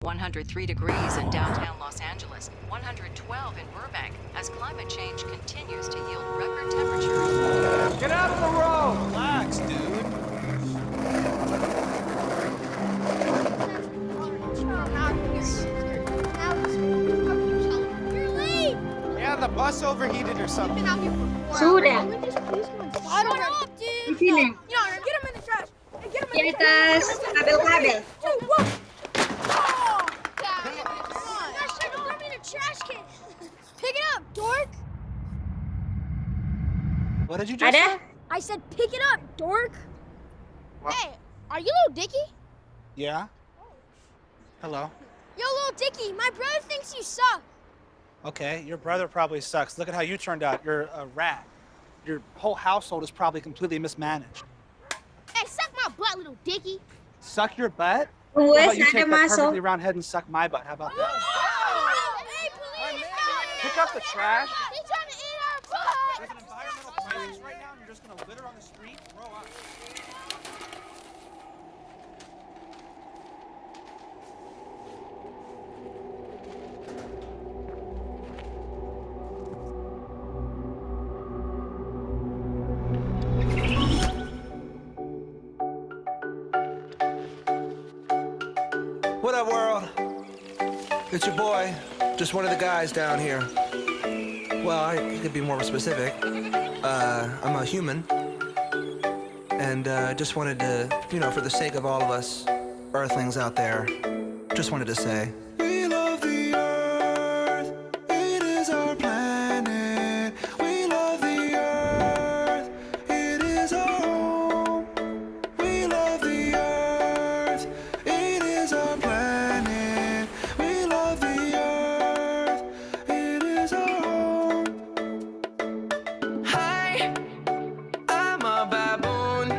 103 degrees in downtown Los Angeles, 112 in Burbank, as climate change continues to yield record temperatures. Get out of the road! Relax, dude. You're late! Yeah, the bus overheated or something. Sudah. Shut up, Di dude! sini. Get him in the trash! Get him Di atas kabel-kabel. Trash can. Pick it up, dork! What did you just say? Ada? I said pick it up, dork! What? Hey, are you Little Dicky? Yeah? Hello? Yo, Little Dicky, my brother thinks you suck. Okay, your brother probably sucks. Look at how you turned out. You're a rat. Your whole household is probably completely mismanaged. Hey, suck my butt, Little Dicky. Suck your butt? Wes, How about you ada take that perfectly masuk. round head and suck my butt? How about that? Hey, police! Pick up the trash. He's trying to eat our There's butt! an environmental crisis right now, and you're just gonna litter on the street? Grow up. What up, world? It's your boy, just one of the guys down here. Well, I could be more specific. I'm a human. And just wanted to, for the sake of all of us earthlings out there, just wanted to say, we love the earth. It is our planet. We love the earth. It is our home. We love the earth. It is our planet. We love the earth. It is our home. Hi, I'm a baboon.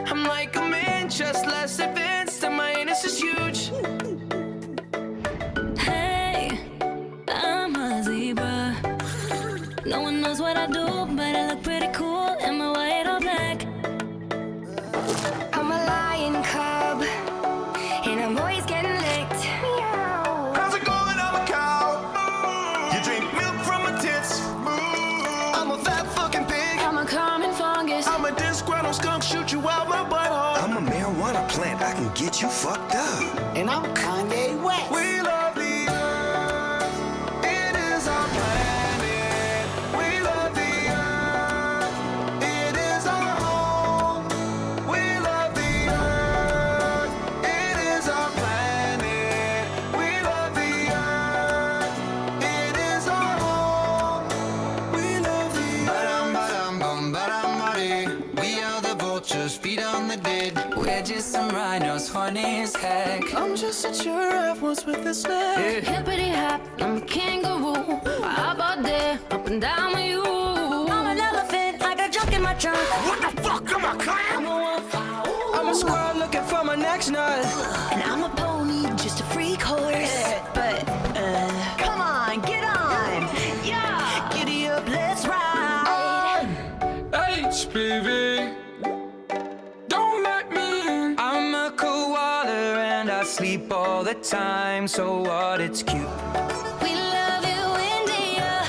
I'm like a man, just less advanced, and my anus is huge. Hey, I'm a zebra. No one knows what I do, but I look pretty cool. Am I white or black? I'm a lion cub, and I'm always getting licked. How's it going? I'm a cow. You drink milk from my tits. I'm a fat fucking pig. I'm a common fungus. I'm a disgruntled skunk, shoot you out my butthole. I'm a marijuana plant, I can get you fucked up. And I'm Kanye West. We love the earth. It is our planet. We love the earth. It is our home. We love the earth. It is our planet. We love the earth. It is our home. We love the earth. We are the vultures, feet on the dead. We're just some rhinos, funny as heck. I'm just a giraffe once with a snake. Hippity hop, I'm a kangaroo. How about that? Up and down with you. I'm an elephant, I got junk in my trunk. What the fuck? I'm a clown. I'm a wolf. I'm a squirrel looking for my next nut. And I'm a pony, just a freak horse. But, come on, get on. Yeah, giddy up, let's ride. HPV, don't let me in. I'm a koala and I sleep all the time. So what? It's cute. We love you, India.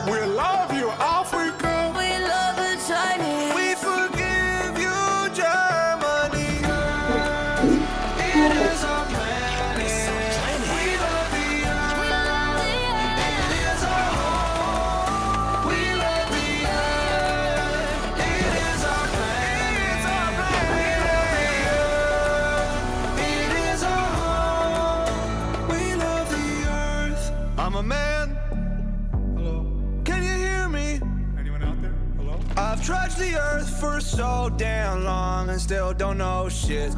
We love you, Africa. We love you, China. We forgive you, Germany. It is our planet. We love the earth. We love the It is our home. We love the earth. It is our planet. We love the earth. It is our home. We love the earth. I'm a man. Hello. Can you hear me? Anyone out there? Hello? I've trudged the earth for so damn long and still don't know shit.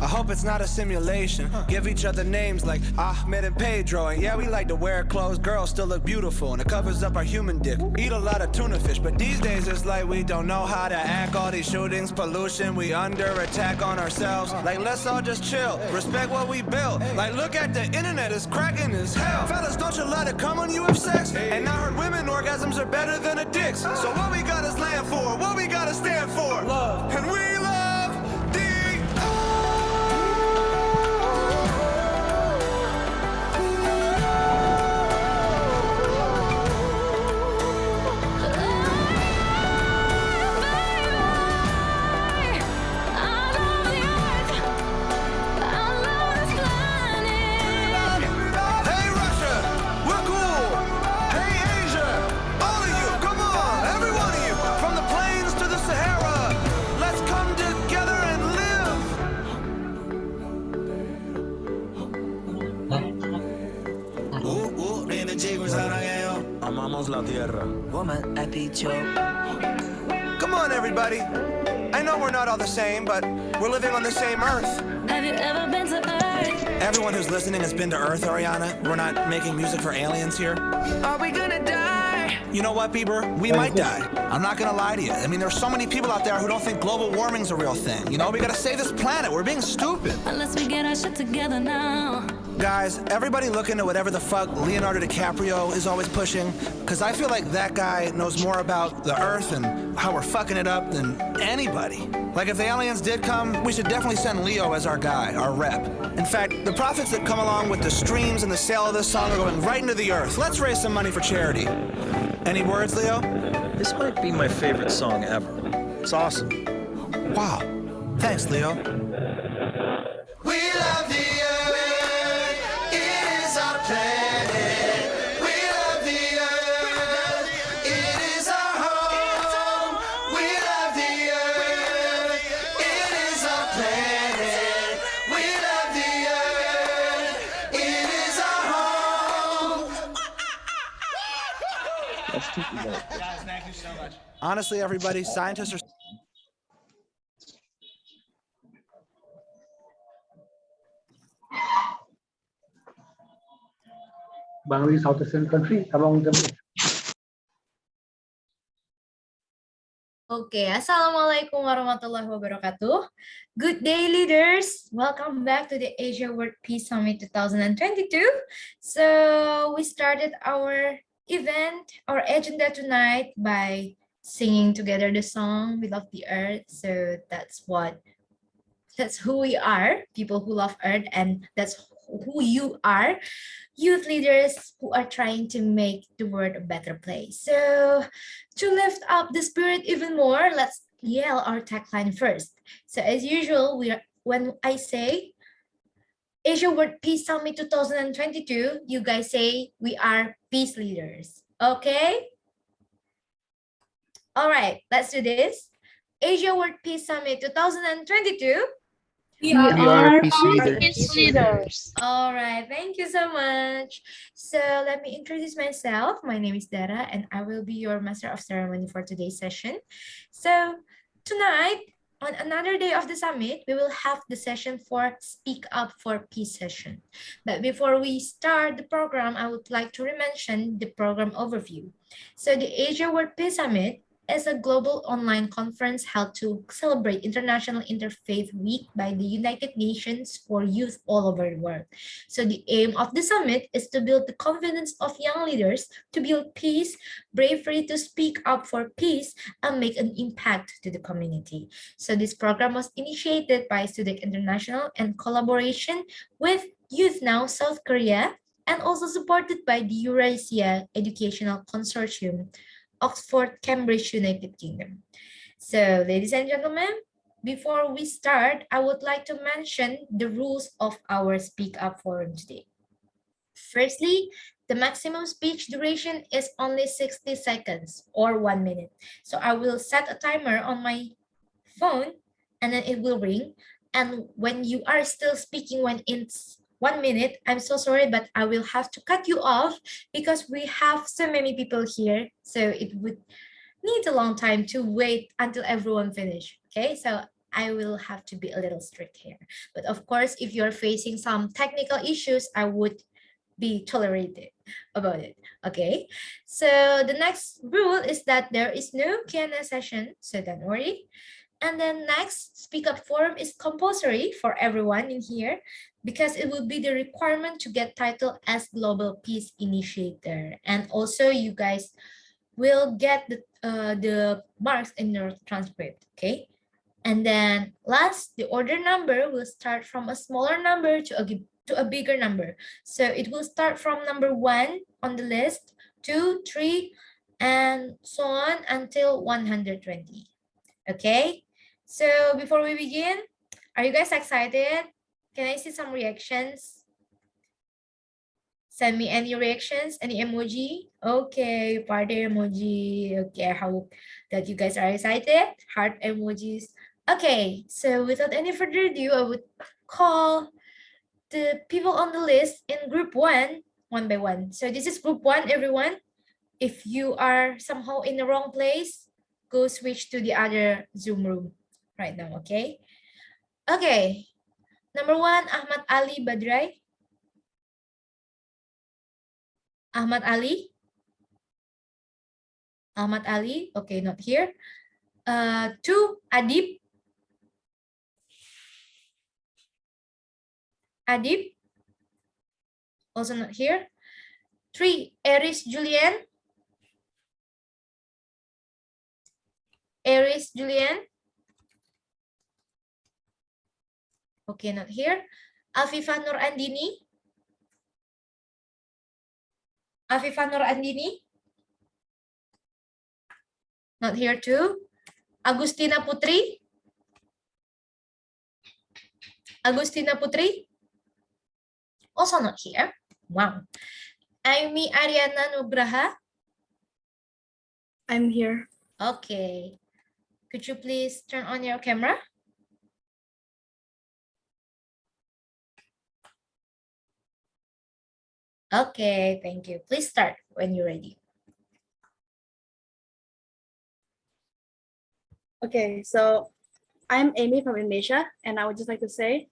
I hope it's not a simulation. Give each other names like Ahmed and Pedro. And yeah, we like to wear clothes. Girls still look beautiful and it covers up our human dick. Eat a lot of tuna fish, but these days it's like we don't know how to act. All these shootings, pollution, we under attack on ourselves. Like let's all just chill, respect what we built. Like look at the internet, it's cracking as hell. Fellas, don't you let it come when you have sex? And I heard women orgasms are better than a dick's. So what we gotta stand for, what we gotta stand for? Love. And we love the earth. Amamos la tierra. 我们爱地球。 Come on, everybody. I know we're not all the same, but we're living on the same Earth. Have you ever been to Earth? Everyone who's listening has been to Earth, Ariana. We're not making music for aliens here. Are we gonna die? You know what, Bieber? We might die. I'm not gonna lie to you. I mean, there's so many people out there who don't think global warming's a real thing. You know, we gotta save this planet. We're being stupid. Unless we get our shit together now. Guys, everybody look into whatever the fuck Leonardo DiCaprio is always pushing, because I feel like that guy knows more about the Earth and how we're fucking it up than anybody. Like, if the aliens did come, we should definitely send Leo as our guy, our rep. In fact, the profits that come along with the streams and the sale of this song are going right into the Earth. Let's raise some money for charity. Any words, Leo? This might be my favorite song ever. It's awesome. Wow. Thanks, Leo. We love the earth, it is our planet. We love the earth, it is our home. We love the earth, it is our planet. We love the earth, it is our home. Guys, thank you so much. Honestly, everybody, scientists are... Bangladesh, South Asian country, among them. Okay, Assalamualaikum warahmatullahi wabarakatuh. Good day, leaders. Welcome back to the Asia World Peace Summit 2022. So we started our event, our agenda tonight by singing together the song "We Love the Earth." So that's who we are, people who love Earth, and that's who you are, youth leaders who are trying to make the world a better place. So to lift up the spirit even more, let's yell our tagline first. So as usual, when I say Asia World Peace Summit 2022, you guys say we are peace leaders. Okay? All right, let's do this. Asia World Peace Summit 2022. We are peace leaders. All right, thank you so much. So let me introduce myself. My name is Dara, and I will be your master of ceremony for today's session. So tonight, on another day of the summit, we will have the session for Speak Up for Peace session. But before we start the program, I would like to mention the program overview. So the Asia World Peace Summit is a global online conference held to celebrate International Interfaith Week by the United Nations for youth all over the world. So the aim of the summit is to build the confidence of young leaders to build peace, bravery to speak up for peace, and make an impact to the community. So this program was initiated by Studek International in collaboration with Youth Now South Korea, and also supported by the Eurasia Educational Consortium, Oxford, Cambridge, United Kingdom. So, ladies and gentlemen, before we start, I would like to mention the rules of our Speak Up Forum today. Firstly, the maximum speech duration is only 60 seconds or 1 minute. So I will set a timer on my phone and then it will ring. And when you are still speaking when it's 1 minute, I'm so sorry, but I will have to cut you off because we have so many people here. So it would need a long time to wait until everyone finish. Okay, so I will have to be a little strict here. But of course, if you're facing some technical issues, I would be tolerated about it. Okay, so the next rule is that there is no Q&A session, so don't worry. And then next, Speak Up Forum is compulsory for everyone in here because it will be the requirement to get title as Global Peace Initiator. And also you guys will get the marks in your transcript, okay? And then last, the order number will start from a smaller number to a bigger number. So it will start from number 1 on the list, 2, 3, and so on until 120, okay? So before we begin, are you guys excited? Can I see some reactions? Send me any reactions, any emoji. Okay, party emoji. Okay, I hope that you guys are excited. Heart emojis. Okay, so without any further ado, I would call the people on the list in group 1, one by one. So this is group 1, everyone. If you are somehow in the wrong place, go switch to the other Zoom room right now, okay? Okay, number 1, Ahmad Ali Badrai. Ahmad Ali? Ahmad Ali, okay, not here. 2, Adib. Adib, also not here. 3, Eris Julian. Eris Julian. Okay, not here. Afifah Nur Andini. Afifah Nur Andini. Not here too. Agustina Putri. Agustina Putri. Also not here. Wow. Aimi Ariana Nugraha. I'm here. Okay. Could you please turn on your camera? Okay, thank you. Please start when you're ready. Okay, so I'm Amy from Indonesia, and I would just like to say,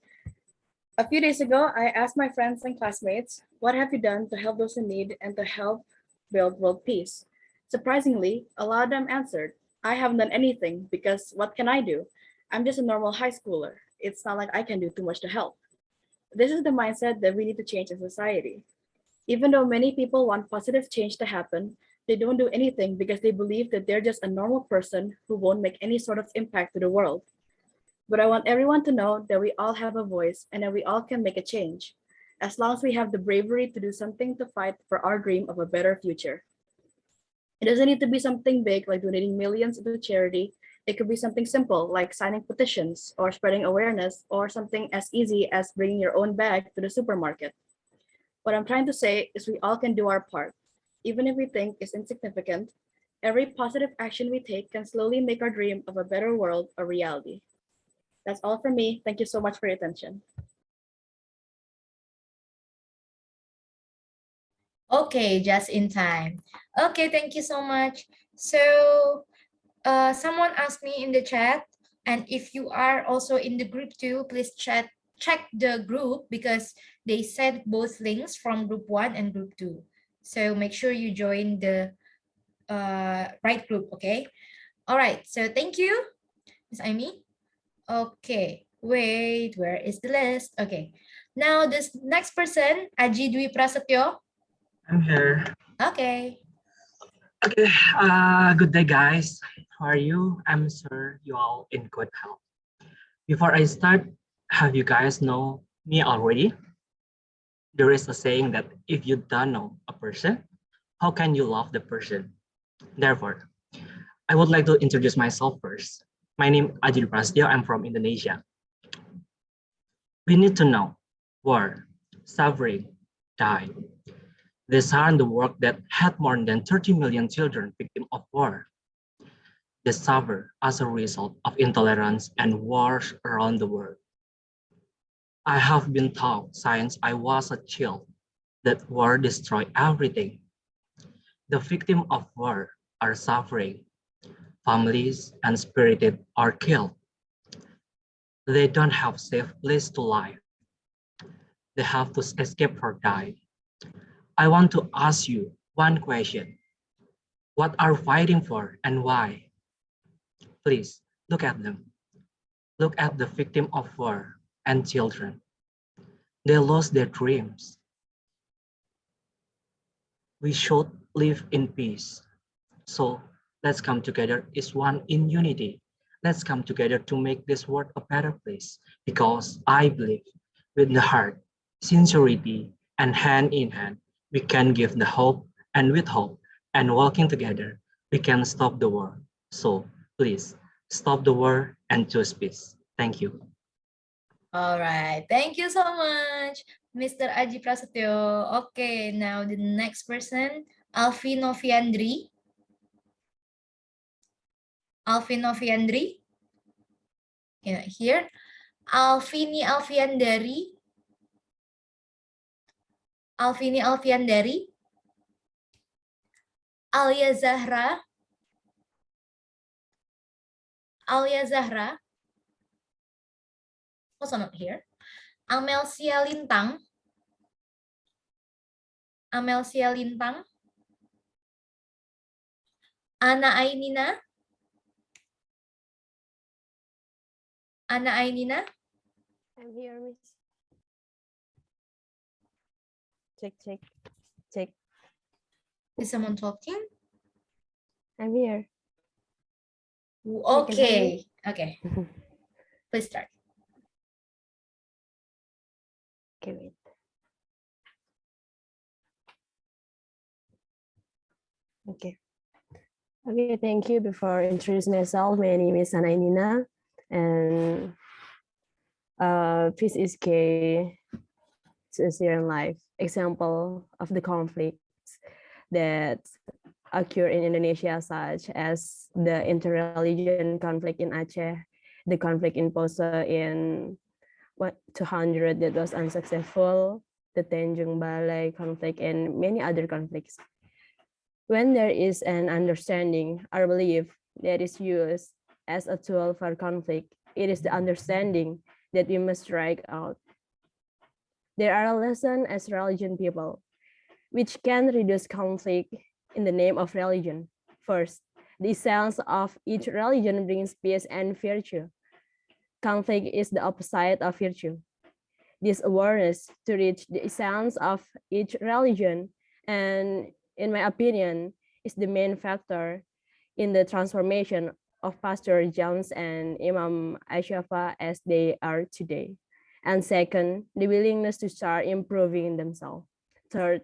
a few days ago, I asked my friends and classmates, what have you done to help those in need and to help build world peace? Surprisingly, a lot of them answered, I haven't done anything because what can I do? I'm just a normal high schooler. It's not like I can do too much to help. This is the mindset that we need to change in society. Even though many people want positive change to happen, they don't do anything because they believe that they're just a normal person who won't make any sort of impact to the world. But I want everyone to know that we all have a voice and that we all can make a change, as long as we have the bravery to do something to fight for our dream of a better future. It doesn't need to be something big like donating millions to charity. It could be something simple like signing petitions or spreading awareness, or something as easy as bringing your own bag to the supermarket. What I'm trying to say is we all can do our part. Even if we think it's insignificant, every positive action we take can slowly make our dream of a better world a reality. That's all from me. Thank you so much for your attention. Okay, just in time. Okay, thank you so much. So someone asked me in the chat, and if you are also in the group too, please check the group because they sent both links from group 1 and group 2. So make sure you join the right group, okay? All right, so thank you, Miss Amy. Okay, wait, where is the list? Okay, now this next person, Aji Dwi Prasetyo. I'm here. Okay. Okay, good day guys. How are you? I'm sure you all in good health. Before I start, have you guys know me already? There is a saying that if you don't know a person, how can you love the person? Therefore, I would like to introduce myself first. My name is Aji Dwi Prasetyo. I'm from Indonesia. We need to know war, suffering, die. These are the world that had more than 30 million children victims of war. They suffer as a result of intolerance and wars around the world. I have been taught since I was a child that war destroys everything. The victims of war are suffering. Families and spirited are killed. They don't have safe place to live. They have to escape or die. I want to ask you one question. What are fighting for and why? Please look at them. Look at the victim of war and children. They lost their dreams. We should live in peace. So let's come together as one in unity. Let's come together to make this world a better place, because I believe with the heart, sincerity, and hand in hand, we can give the hope, and with hope and working together, we can stop the war. So please stop the war and choose peace. Thank you. All right, thank you so much, Mr. Aji Prasetyo. Okay, now the next person, Alfi Noviandri. Alfi Noviandri. Here. Alfini Alfiandari. Alvini Alfiandari, Alia Zahra, also not here. Amelsia Lintang, Ana Ainina, I'm here, Miss. Check. Is someone talking? I'm here. Okay. Please start. Okay, wait. Okay, thank you. Before introducing myself, my name is Ana Ainina, and peace is key to in life. Example of the conflicts that occur in Indonesia, such as the interreligion conflict in Aceh, the conflict in Poso in 200 that was unsuccessful, the Tanjung Balai conflict, and many other conflicts. When there is an understanding or belief that is used as a tool for conflict, it is the understanding that we must strike out. There are lessons as religion people, which can reduce conflict in the name of religion. First, the essence of each religion brings peace and virtue. Conflict is the opposite of virtue. This awareness to reach the essence of each religion, and in my opinion, is the main factor in the transformation of Pastor Jones and Imam Ashafa as they are today. And second, the willingness to start improving themselves. Third,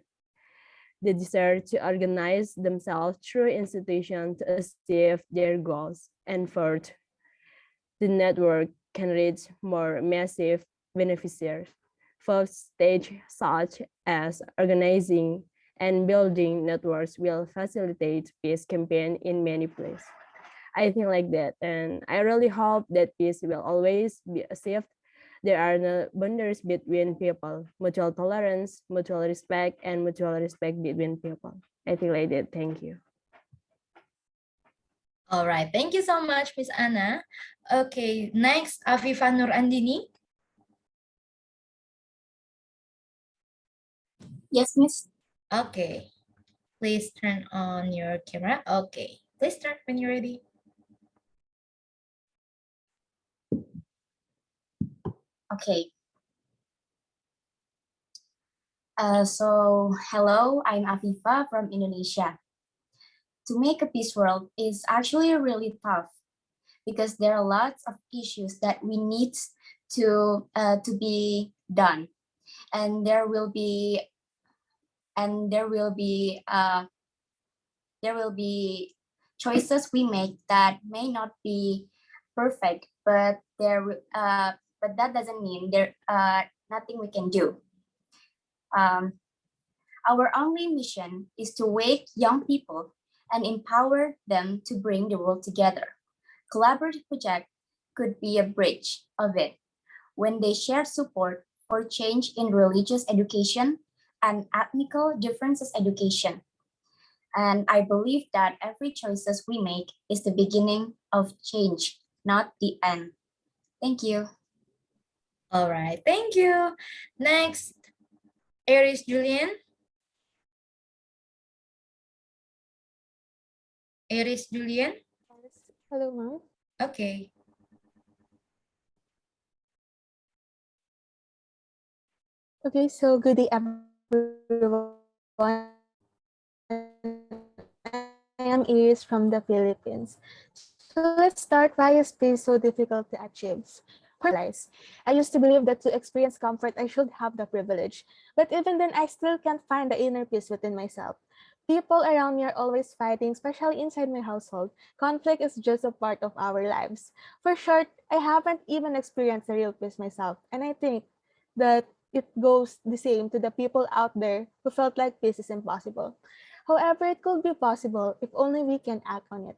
the desire to organize themselves through institutions to achieve their goals. And fourth, the network can reach more massive beneficiaries. First stage, such as organizing and building networks, will facilitate peace campaign in many places. I think like that, and I really hope that peace will always be achieved. There are no boundaries between people, mutual tolerance, mutual respect, and mutual respect between people. I think like that. Thank you. All right, thank you so much, Miss Anna. Okay, next, Afifa Nur Andini. Yes, Miss. Okay, please turn on your camera. Okay, please start when you're ready. Okay. So, hello, I'm Afifa from Indonesia. To make a peace world is actually really tough because there are lots of issues that we need to be done, and there will be choices we make that may not be perfect, but that doesn't mean there nothing we can do. Our only mission is to wake young people and empower them to bring the world together. Collaborative project could be a bridge of it when they share support for change in religious education and ethnical differences education. And I believe that every choices we make is the beginning of change, not the end. Thank you. All right, thank you. Next, Aries Julian. Aries Julian. Hello, ma'am. Okay. Okay, so good day, everyone. I am Iris from the Philippines. So let's start why is peace so difficult to achieve. I used to believe that to experience comfort, I should have the privilege. But even then, I still can't find the inner peace within myself. People around me are always fighting, especially inside my household. Conflict is just a part of our lives. For short, I haven't even experienced the real peace myself. And I think that it goes the same to the people out there who felt like peace is impossible. However, it could be possible if only we can act on it.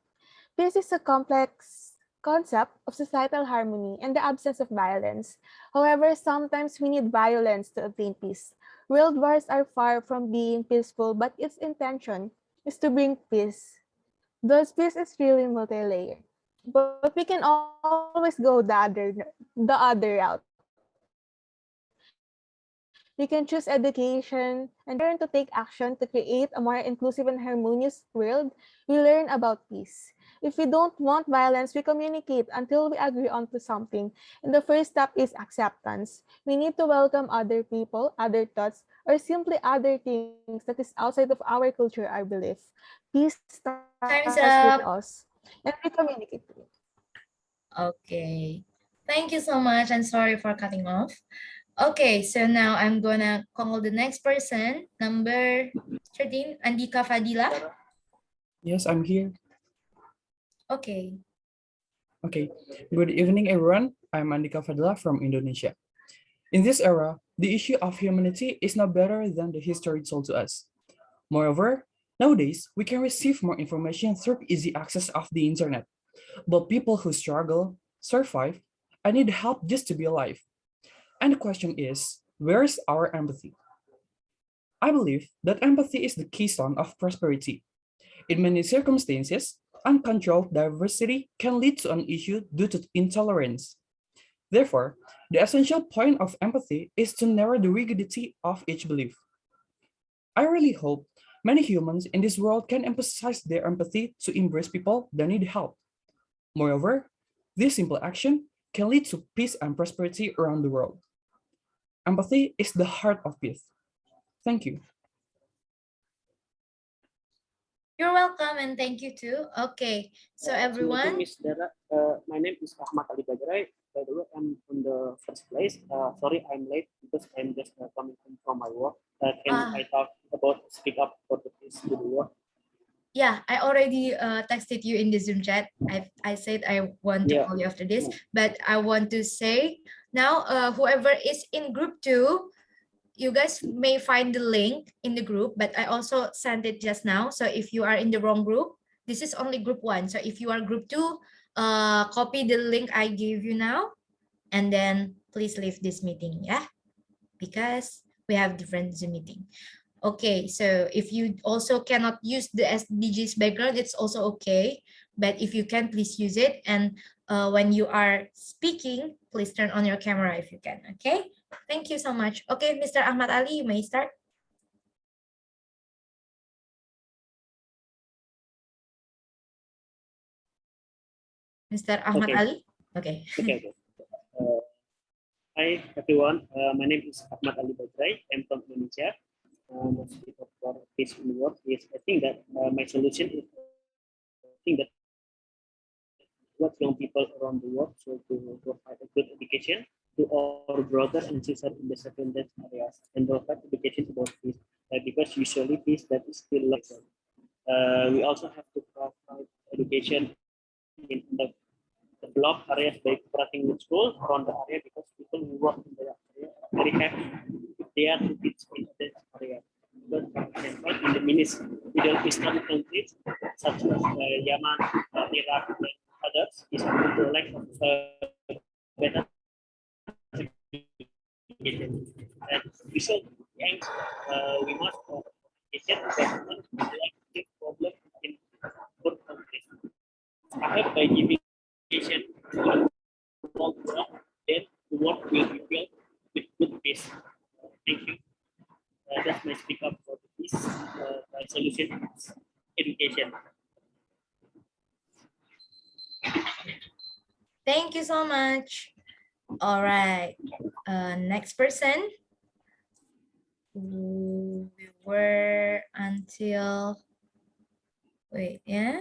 Peace is a complex concept of societal harmony and the absence of violence. However, sometimes we need violence to obtain peace. World wars are far from being peaceful, but its intention is to bring peace. Thus, peace is really multi-layered. But we can always go the other route. We can choose education and learn to take action to create a more inclusive and harmonious world. We learn about peace. If we don't want violence, we communicate until we agree on to something. And the first step is acceptance. We need to welcome other people, other thoughts, or simply other things that is outside of our culture, our belief. Peace starts with Time's us, up. and we communicate to it. Okay. Thank you so much. I'm sorry for cutting off. Okay, so now I'm gonna call the next person, number 13, Andika Fadila. Yes, I'm here. Okay. Okay. Good evening, everyone. I'm Andika Fadila from Indonesia. In this era, the issue of humanity is no better than the history told to us. Moreover, nowadays, we can receive more information through easy access of the internet. But people who struggle, survive, and need help just to be alive. And the question is, where is our empathy? I believe that empathy is the keystone of prosperity. In many circumstances, uncontrolled diversity can lead to an issue due to intolerance. Therefore, the essential point of empathy is to narrow the rigidity of each belief. I really hope many humans in this world can emphasize their empathy to embrace people that need help. Moreover, this simple action can lead to peace and prosperity around the world. Empathy is the heart of peace. Thank you. You're welcome and thank you too. Okay, so everyone. My name is Ahmad Ali Bajrai. By the way, I'm on the first place. Sorry, I'm late because I'm just coming home from my work. Can I talk about speak up for the peace to the world? Yeah, I already texted you in the Zoom chat. I said I want to call you after this, but I want to say now, whoever is in group 2, you guys may find the link in the group, but I also sent it just now. So if you are in the wrong group, this is only group 1. So if you are group 2, copy the link I gave you now, and then please leave this meeting, yeah? Because we have different Zoom meeting. Okay, so if you also cannot use the SDGs background, it's also okay. But if you can, please use it. And when you are speaking, please turn on your camera if you can, okay? Thank you so much. Okay, Mr. Ahmad Ali, you may start. Mr. Ahmad Ali? Okay. Okay. Hi, everyone. My name is Ahmad Ali Bajrai. I'm from Indonesia. The speak of for peace in the world is, I think that my solution is, I think that what young people around the world so to provide a good education to our brothers and sisters in the secondary areas and provide education about peace, because usually peace that is still like we also have to provide education in the block areas by cooperating with schools around the area, because people who work in the area very happy if they are to teach in this area. But for example, in the Middle Eastern countries such as Yemen, Iraq, and others, is to lack of better education. And we should aim, we must educate government like this problem in both countries. I hope by giving education to the world, then the world will be built with good peace. Thank you. That's my speak up for this. My solution is education. Thank you so much. All right. Next person. We were until, wait, yeah.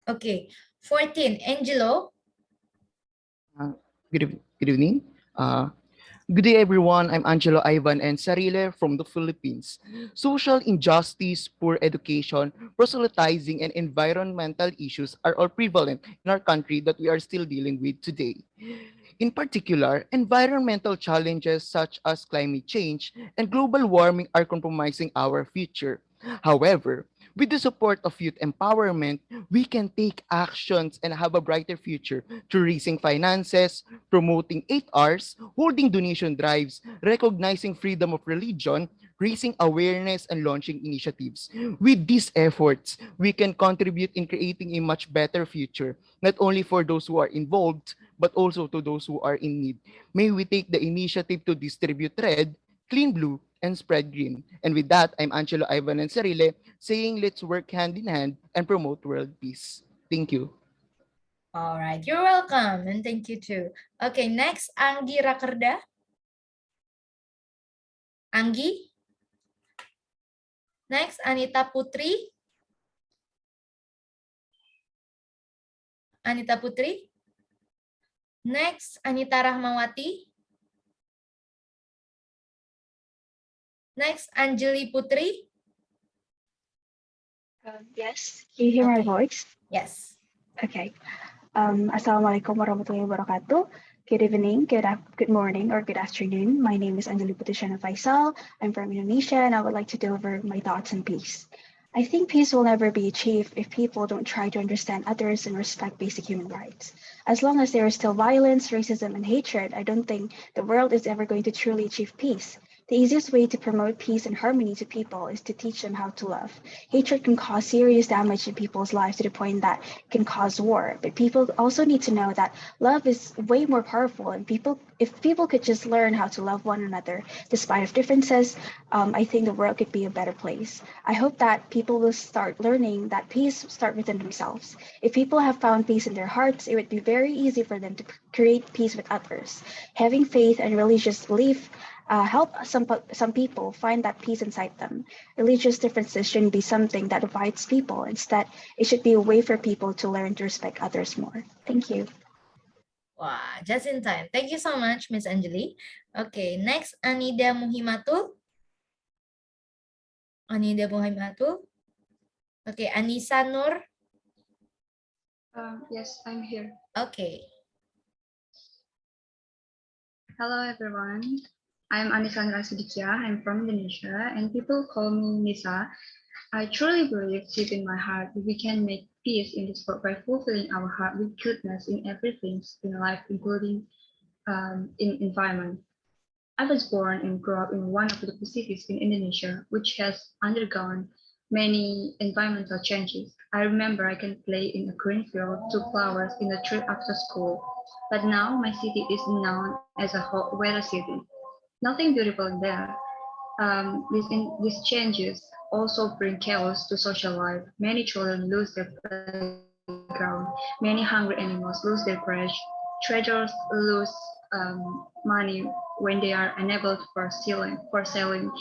Okay, 14, Angelo. Good evening. Good day, everyone. I'm Angelo Ivan and Sarile from the Philippines. Social injustice, poor education, proselytizing, and environmental issues are all prevalent in our country that we are still dealing with today. In particular, environmental challenges such as climate change and global warming are compromising our future. However, With the support of youth empowerment, we can take actions and have a brighter future through raising finances, promoting 8 Rs, holding donation drives, recognizing freedom of religion, raising awareness, and launching initiatives. With these efforts, we can contribute in creating a much better future, not only for those who are involved, but also to those who are in need. May we take the initiative to distribute red, clean blue, and spread green. And with that, I'm Angelo Ivan and Sarile saying let's work hand in hand and promote world peace. Thank you. All right, you're welcome, and thank you too. Okay, next, Anggi Rakerda. Anggi. Next, Anita Putri. Anita Putri. Next, Anita Rahmawati. Next, Anjali Putri. Yes, can you hear my voice? Yes. Okay. Assalamualaikum warahmatullahi wabarakatuh. Good evening, good morning, or good afternoon. My name is Anjali Putushana Faisal. I'm from Indonesia, and I would like to deliver my thoughts on peace. I think peace will never be achieved if people don't try to understand others and respect basic human rights. As long as there is still violence, racism, and hatred, I don't think the world is ever going to truly achieve peace. The easiest way to promote peace and harmony to people is to teach them how to love. Hatred can cause serious damage in people's lives to the point that it can cause war. But people also need to know that love is way more powerful, and if people could just learn how to love one another despite of differences, I think the world could be a better place. I hope that people will start learning that peace starts within themselves. If people have found peace in their hearts, it would be very easy for them to create peace with others. Having faith and religious belief help some people find that peace inside them. Religious differences shouldn't be something that divides people. Instead, it should be a way for people to learn to respect others more. Thank you. Wow, just in time. Thank you so much, Miss Anjali. Okay, next, Anida Muhimatul. Anida Muhimatul. Okay, Anissa Nur. Yes, I'm here. Okay. Hello, everyone. I'm Anisandra Sidikia. I'm from Indonesia, and people call me Nisa. I truly believe deep in my heart that we can make peace in this world by fulfilling our heart with goodness in everything in life, including in environment. I was born and grew up in one of the cities in Indonesia, which has undergone many environmental changes. I remember I can play in a green field, to flowers in the tree after school. But now my city is known as a hot weather city. Nothing beautiful in there. These changes also bring chaos to social life. Many children lose their playground. Many hungry animals lose their crash. Treasures lose money when they are unable for selling,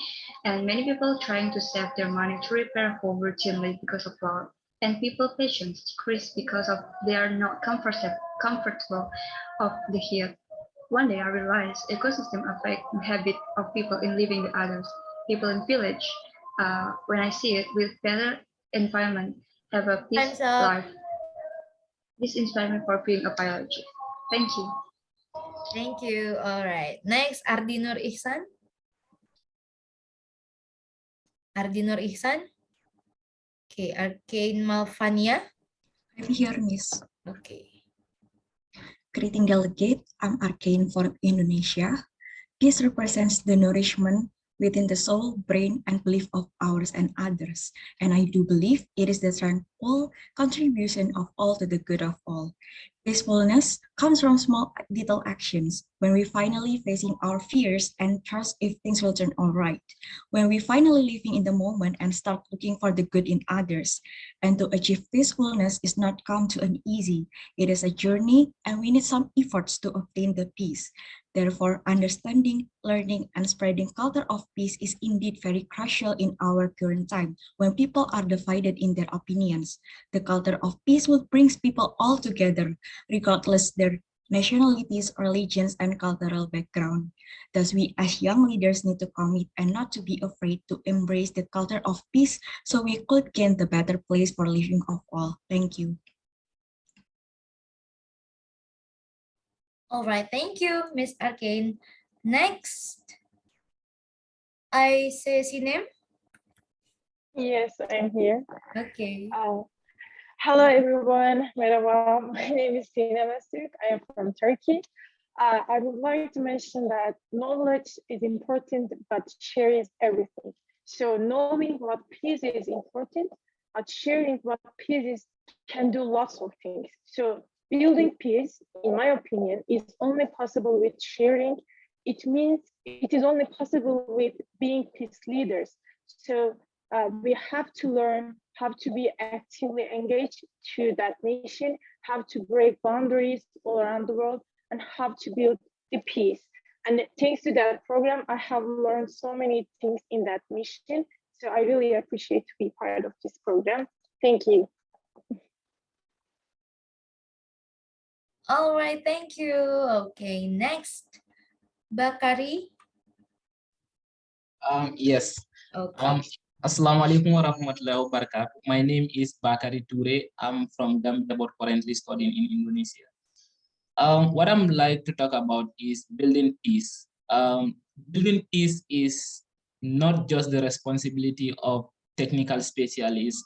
and many people trying to save their money to repair a home routinely because of flood. And people patience decrease because of they are not comfortable of the heat. One day I realized ecosystem affect the habit of people in living with others. People in village, when I see it with better environment, have a peace life. This inspires me for being a biologist. Thank you. Thank you. All right. Next, Ardinur Ihsan. Ardinur Ihsan. Okay, Arcane Malvania. I'm here, Miss. Okay. Greeting delegate, I'm Arcane from Indonesia. Peace represents the nourishment within the soul, brain, and belief of ours and others. And I do believe it is the tranquil contribution of all to the good of all. Peacefulness comes from small little actions. When we finally facing our fears and trust if things will turn all right. When we finally living in the moment and start looking for the good in others. And to achieve peacefulness is not come to an easy. It is a journey and we need some efforts to obtain the peace. Therefore, understanding, learning, and spreading culture of peace is indeed very crucial in our current time when people are divided in their opinions. The culture of peace will bring people all together, regardless their nationalities, religions, and cultural background. Thus, we as young leaders need to commit and not to be afraid to embrace the culture of peace so we could gain the better place for living of all. Thank you. All right, thank you, Miss Arcane. Next, I say Sinem. Yes, I'm here. Okay. Hello, everyone. Merhaba. My name is Sina Mesut. I am from Turkey. I would like to mention that knowledge is important, but sharing is everything. So knowing what peace is important, but sharing what peace is can do lots of things. So building peace, in my opinion, is only possible with sharing. It means it is only possible with being peace leaders. So we have to learn how to be actively engaged to that nation, how to break boundaries all around the world, and how to build the peace. And thanks to that program, I have learned so many things in that mission. So I really appreciate to be part of this program. Thank you. All right, thank you. Okay, next, Bakari. Yes. Okay. Assalamualaikum warahmatullahi wabarakatuh. My name is Bakari Toure. I'm from Gambia, but currently studying in Indonesia. What I'm like to talk about is building peace. Building peace is not just the responsibility of technical specialists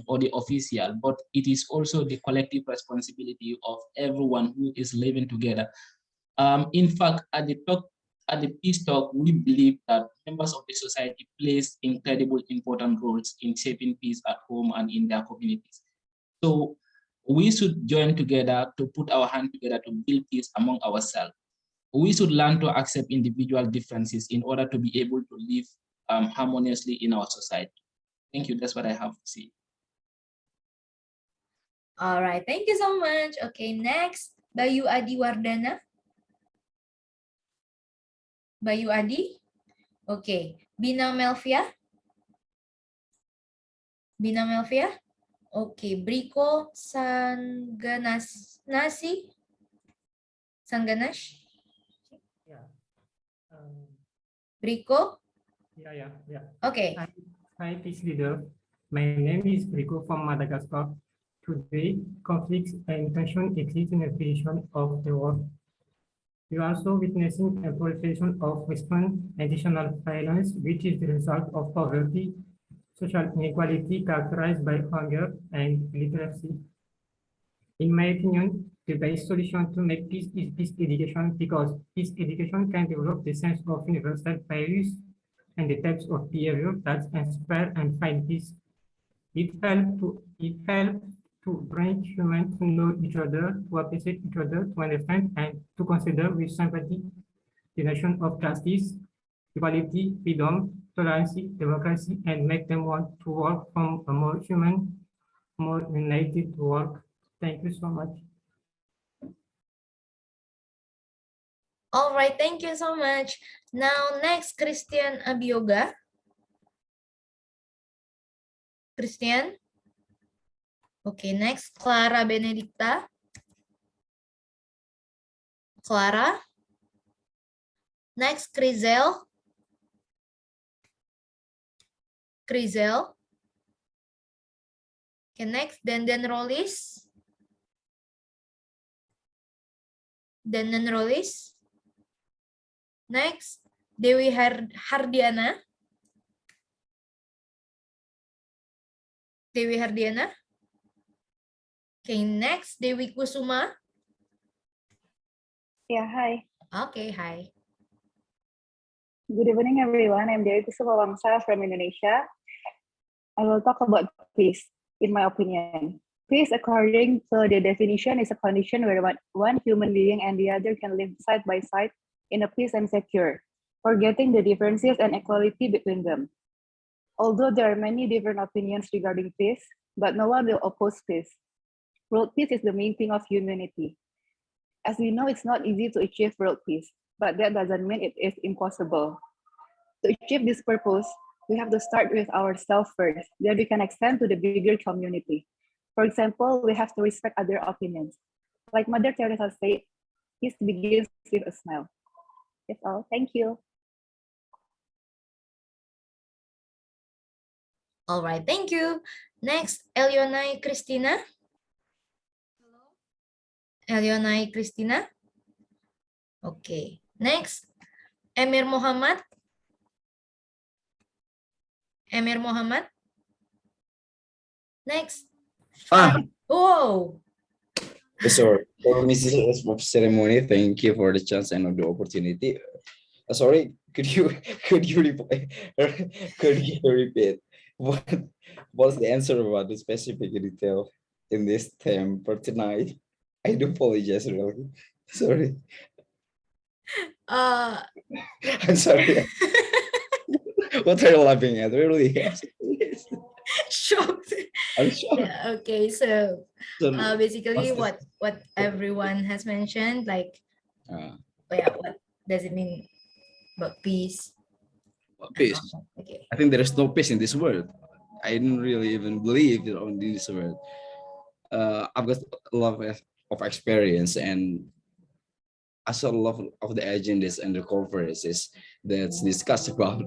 or the official, but it is also the collective responsibility of everyone who is living together. In fact, at the Peace Talk, we believe that members of the society plays incredible important roles in shaping peace at home and in their communities. So we should join together to put our hand together to build peace among ourselves. We should learn to accept individual differences in order to be able to live harmoniously in our society. Thank you. That's what I have to say. All right, thank you so much. Okay, next, Bayu Adi Wardana. Bayu Adi. Okay, Bina Melvia. Bina Melvia. Okay, Briko Sanganasi. Sanganash. Yeah. Briko. Yeah. Okay. Hi, peace leader. My name is Rico from Madagascar. Today, conflicts and tension exist in a region of the world. We are also witnessing a proliferation of response additional violence, which is the result of poverty, social inequality characterized by hunger and illiteracy. In my opinion, the best solution to make peace is peace education, because peace education can develop the sense of universal values and the types of behavior that inspire and find peace. It helps to bring humans to know each other, to appreciate each other, to understand and to consider with sympathy the notion of justice, equality, freedom, tolerance, democracy, and make them want to work from a more human, more united world. Thank you so much. All right, thank you so much. Now, next, Christian Abioga. Christian. Okay, next, Clara Benedicta. Clara. Next, Crizel. Crizel. Okay, next, Denden Rollis. Denden Rollis. Next, Dewi Hardiana. Dewi Hardiana. Okay, next, Dewi Kusuma. Yeah, hi. Okay, hi. Good evening, everyone. I'm Dewi Kusuma Wangsa from Indonesia. I will talk about peace, in my opinion. Peace, according to the definition, is a condition where one human being and the other can live side by side in a peace and secure, forgetting the differences and equality between them. Although there are many different opinions regarding peace, but no one will oppose peace. World peace is the main thing of humanity. As we know, it's not easy to achieve world peace, but that doesn't mean it is impossible. To achieve this purpose, we have to start with ourselves first, then we can extend to the bigger community. For example, we have to respect other opinions. Like Mother Teresa said, peace begins with a smile. That's all. Thank you. All right, thank you. Next, Elionai Christina. Elionai Christina. Okay, next, Emir Muhammad. Emir Muhammad. Next. Ah, Oh, sorry. For Mrs. of Ceremony, thank you for the chance and the opportunity. Sorry, could you could you reply, could you repeat what was the answer about the specific detail in this theme for tonight? I do apologize, really. Sorry. uh, I'm sorry. What are you laughing at? Really? shocked. I'm shocked. Yeah, okay, so So, basically what's what everyone has mentioned, like, uh, yeah, what does it mean about peace? peace? Okay. I think there is no peace in this world. I didn't really even believe in this world. I've got a lot of experience, and I saw a lot of the agendas and the conferences that's discussed about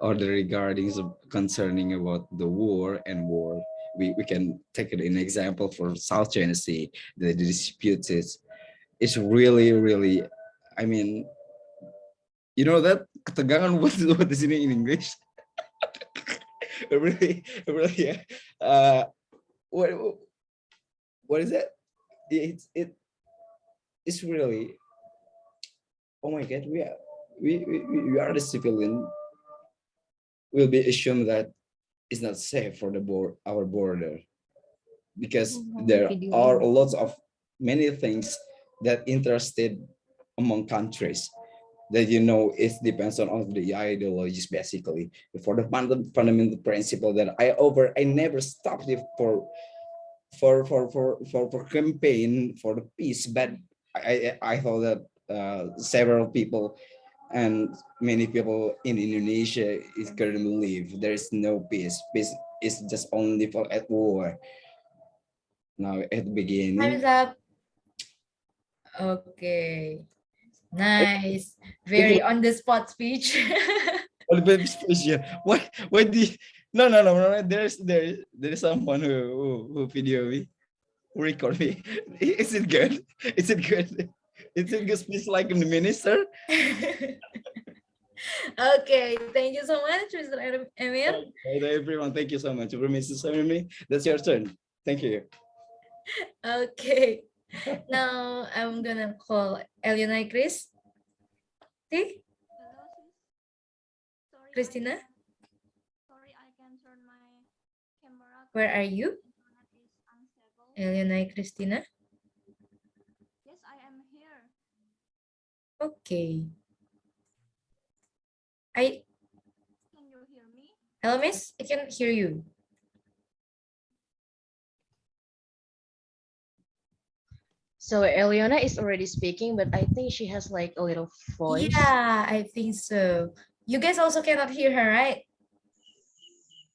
or the regarding concerning about the war and war. We can take an example for South China Sea, the disputes. It's really, really, I mean, you know that ketegangan, what is it in English? Really, really, yeah. What what is that? It's really, oh my god, we are the civilian will be assumed that it's not safe for the our border, because there are lots of many things that interested among countries that it depends on the ideologies. Basically, for the fundamental principle that I never stopped it for campaign for the peace, but I thought that several people and many people in Indonesia is currently believe there is no peace. Peace is just only for at war. Now at the beginning, Time's up. Okay, nice, very on the spot speech. Why do you, no, there's someone who video me, who record me. Is it good? Is it good? Is it good speech like the minister? Okay, thank you so much, Mr. Emir. Everyone, thank you so much for Mrs. Samimi. That's your turn. Thank you. Okay, now I'm gonna call Eliana Chris. Christina? Where are you? Eliana Christina? Yes, I am here. Okay. Can you hear me? Hello, miss, I can hear you. So Eliana is already speaking, but I think she has like a little voice. Yeah, I think so. You guys also cannot hear her, right?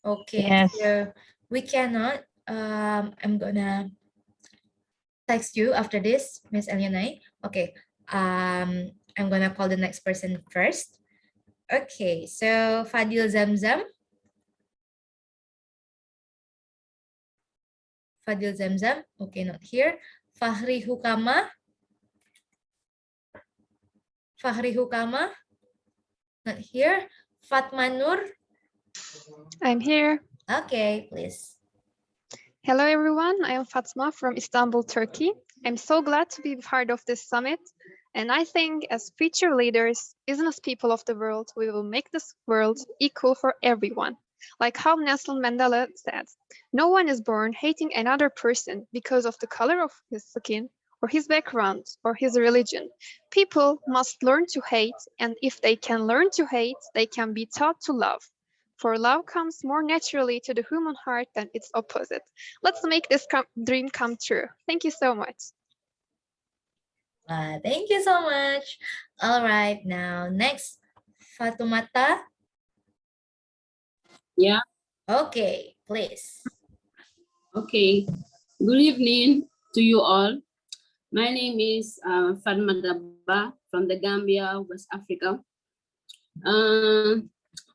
Okay, Yes. so we cannot. I'm gonna text you after this, Miss Eliana. Okay. I'm gonna call the next person first. Okay, so Fadil Zamzam. Fadil Zamzam. Okay, not here. Fahri Hukama. Fahri Hukama. Not here. Fatma Nur. I'm here. Okay, please. Hello, everyone. I am Fatma from Istanbul, Turkey. I'm so glad to be part of this summit. And I think as future leaders, business people of the world, we will make this world equal for everyone. Like how Nelson Mandela said, no one is born hating another person because of the color of his skin or his background or his religion. People must learn to hate, and if they can learn to hate, they can be taught to love. For love comes more naturally to the human heart than its opposite. Let's make this dream come true. Thank you so much. Thank you so much. All right, now next, Fatumata. Yeah. Okay, please. Okay. Good evening to you all. My name is Fatma Daba from the Gambia, West Africa.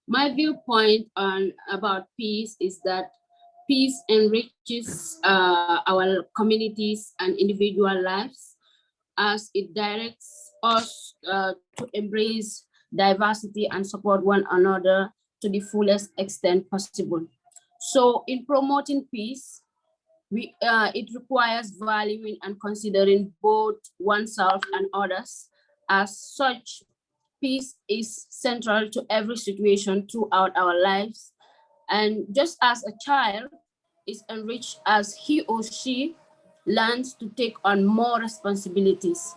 My viewpoint about peace is that peace enriches our communities and individual lives, as it directs us to embrace diversity and support one another to the fullest extent possible. So in promoting peace, it requires valuing and considering both oneself and others. As such, peace is central to every situation throughout our lives. And just as a child is enriched as he or she learns to take on more responsibilities.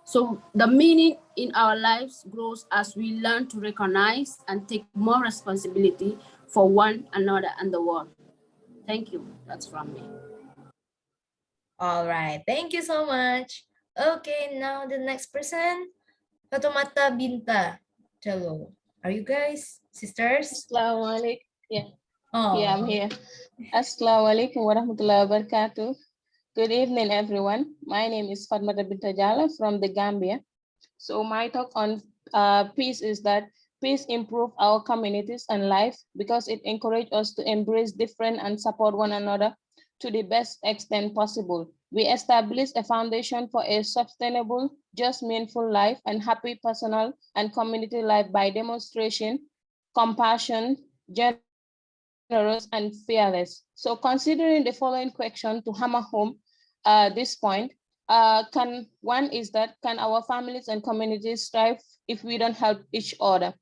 So the meaning in our lives grows as we learn to recognize and take more responsibility for one another and the world. Thank you. That's from me. All right, thank you so much. Okay, now the next person, Fatumata Binta Jallo. Are you guys sisters? Assalamualaikum. Yeah. Oh. Yeah, I'm here. Assalamualaikum warahmatullahi wabarakatuh. Good evening, everyone. My name is Fatmata Binta Jallo from the Gambia. So my talk on peace is that peace improve our communities and life because it encourages us to embrace different and support one another to the best extent possible. We establish a foundation for a sustainable, just, meaningful life and happy personal and community life by demonstration, compassion, generous, and fearless. So considering the following question to hammer home this point, can our families and communities thrive if we don't help each other?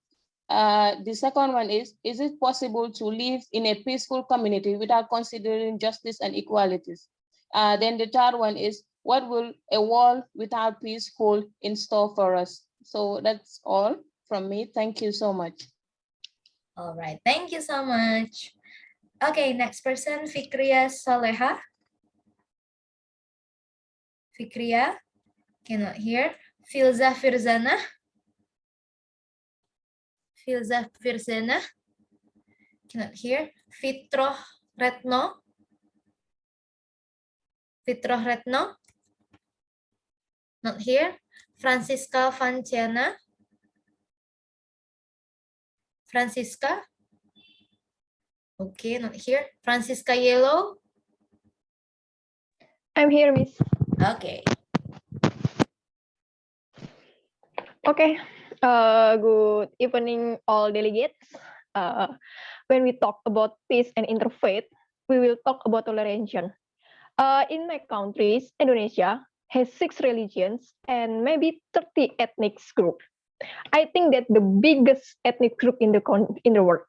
The second one is it possible to live in a peaceful community without considering justice and equalities? Then the third one is, what will a world without peace hold in store for us? So that's all from me. Thank you so much. All right, thank you so much. Okay, next person, Fikria Soleha. Fikria, cannot hear. Filza Firzana. Filza Firzana, cannot hear. Fitroh Retno. Fitroh Retno, not here. Francisca Fanciana. Francisca. Okay, not here. Francisca Yellow. I'm here, Miss. Okay. Okay. Good evening, all delegates. When we talk about peace and interfaith, we will talk about toleration. In my countries, Indonesia has 6 religions and maybe 30 ethnic groups. I think that the biggest ethnic group in the world,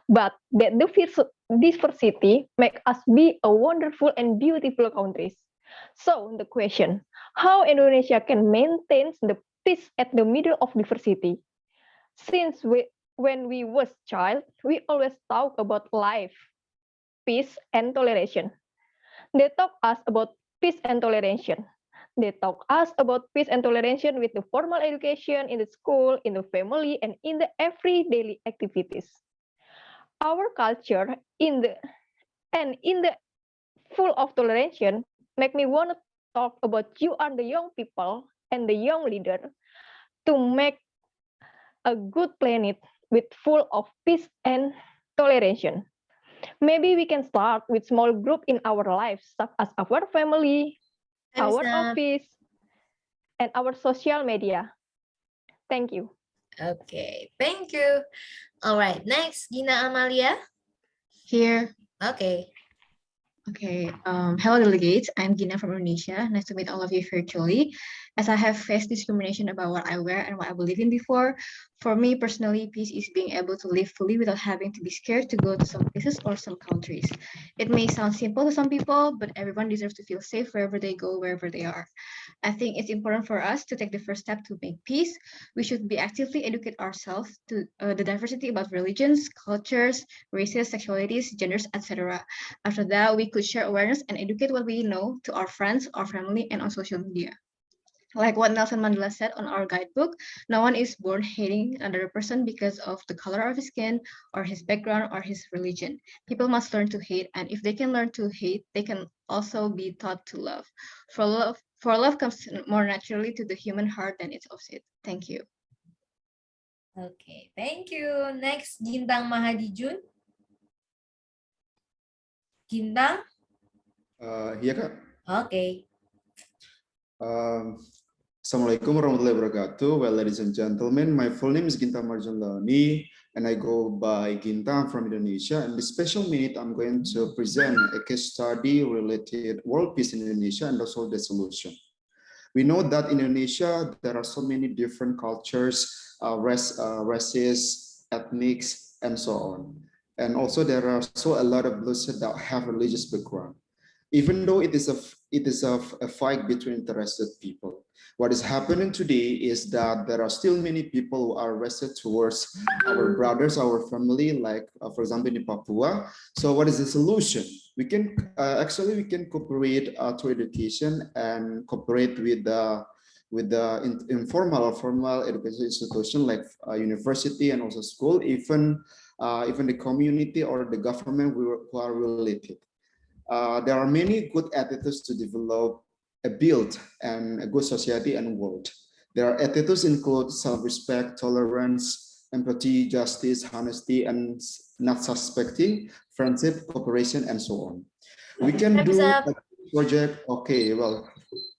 but that the diversity make us be a wonderful and beautiful countries. So the question, how Indonesia can maintain the peace at the middle of diversity? Since when we was child, we always talk about life, peace, and toleration. They talk us about peace and toleration. They talk us about peace and toleration with the formal education in the school, in the family, and in the everyday activities. Our culture in the full of toleration make me want to talk about you are the young people and the young leader to make a good planet with full of peace and toleration. Maybe we can start with small group in our lives, such as our family, our office, and our social media. Thank you. Okay, thank you. All right, next, Gina Amalia. Here. Okay. Okay, hello delegates, I'm Gina from Indonesia. Nice to meet all of you virtually. As I have faced discrimination about what I wear and what I believe in before, for me personally, peace is being able to live fully without having to be scared to go to some places or some countries. It may sound simple to some people, but everyone deserves to feel safe wherever they go, wherever they are. I think it's important for us to take the first step to make peace. We should be actively educate ourselves to the diversity about religions, cultures, races, sexualities, genders, etc. After that, we could share awareness and educate what we know to our friends, our family, and on social media. Like what Nelson Mandela said on our guidebook, no one is born hating another person because of the color of his skin or his background or his religion. People must learn to hate, and if they can learn to hate, they can also be taught to love. For love comes more naturally to the human heart than its opposite. Thank you. Okay, thank you. Next, Gintang Mahadijun. Gintang? Iya, Kak. Okay. Assalamualaikum warahmatullahi wabarakatuh. Well, ladies and gentlemen, my full name is Ginta Marjan Laoni. and I go by Ginta from Indonesia. And this special minute, I'm going to present a case study related world peace in Indonesia and also the solution. We know that in Indonesia, there are so many different cultures, races, ethnics, and so on. And also there are so a lot of those that have religious background. Even though it is a fight between interested people. What is happening today is that there are still many people who are arrested towards our brothers, our family, like for example in Papua. So what is the solution? We can actually cooperate through education and cooperate with the informal or formal education institution like university and also school, even the community or the government who are related. There are many good attitudes to develop a build and a good society and world. Their attitudes include self-respect, tolerance, empathy, justice, honesty, and not suspecting, friendship, cooperation, and so on. We can do a project. Okay, well,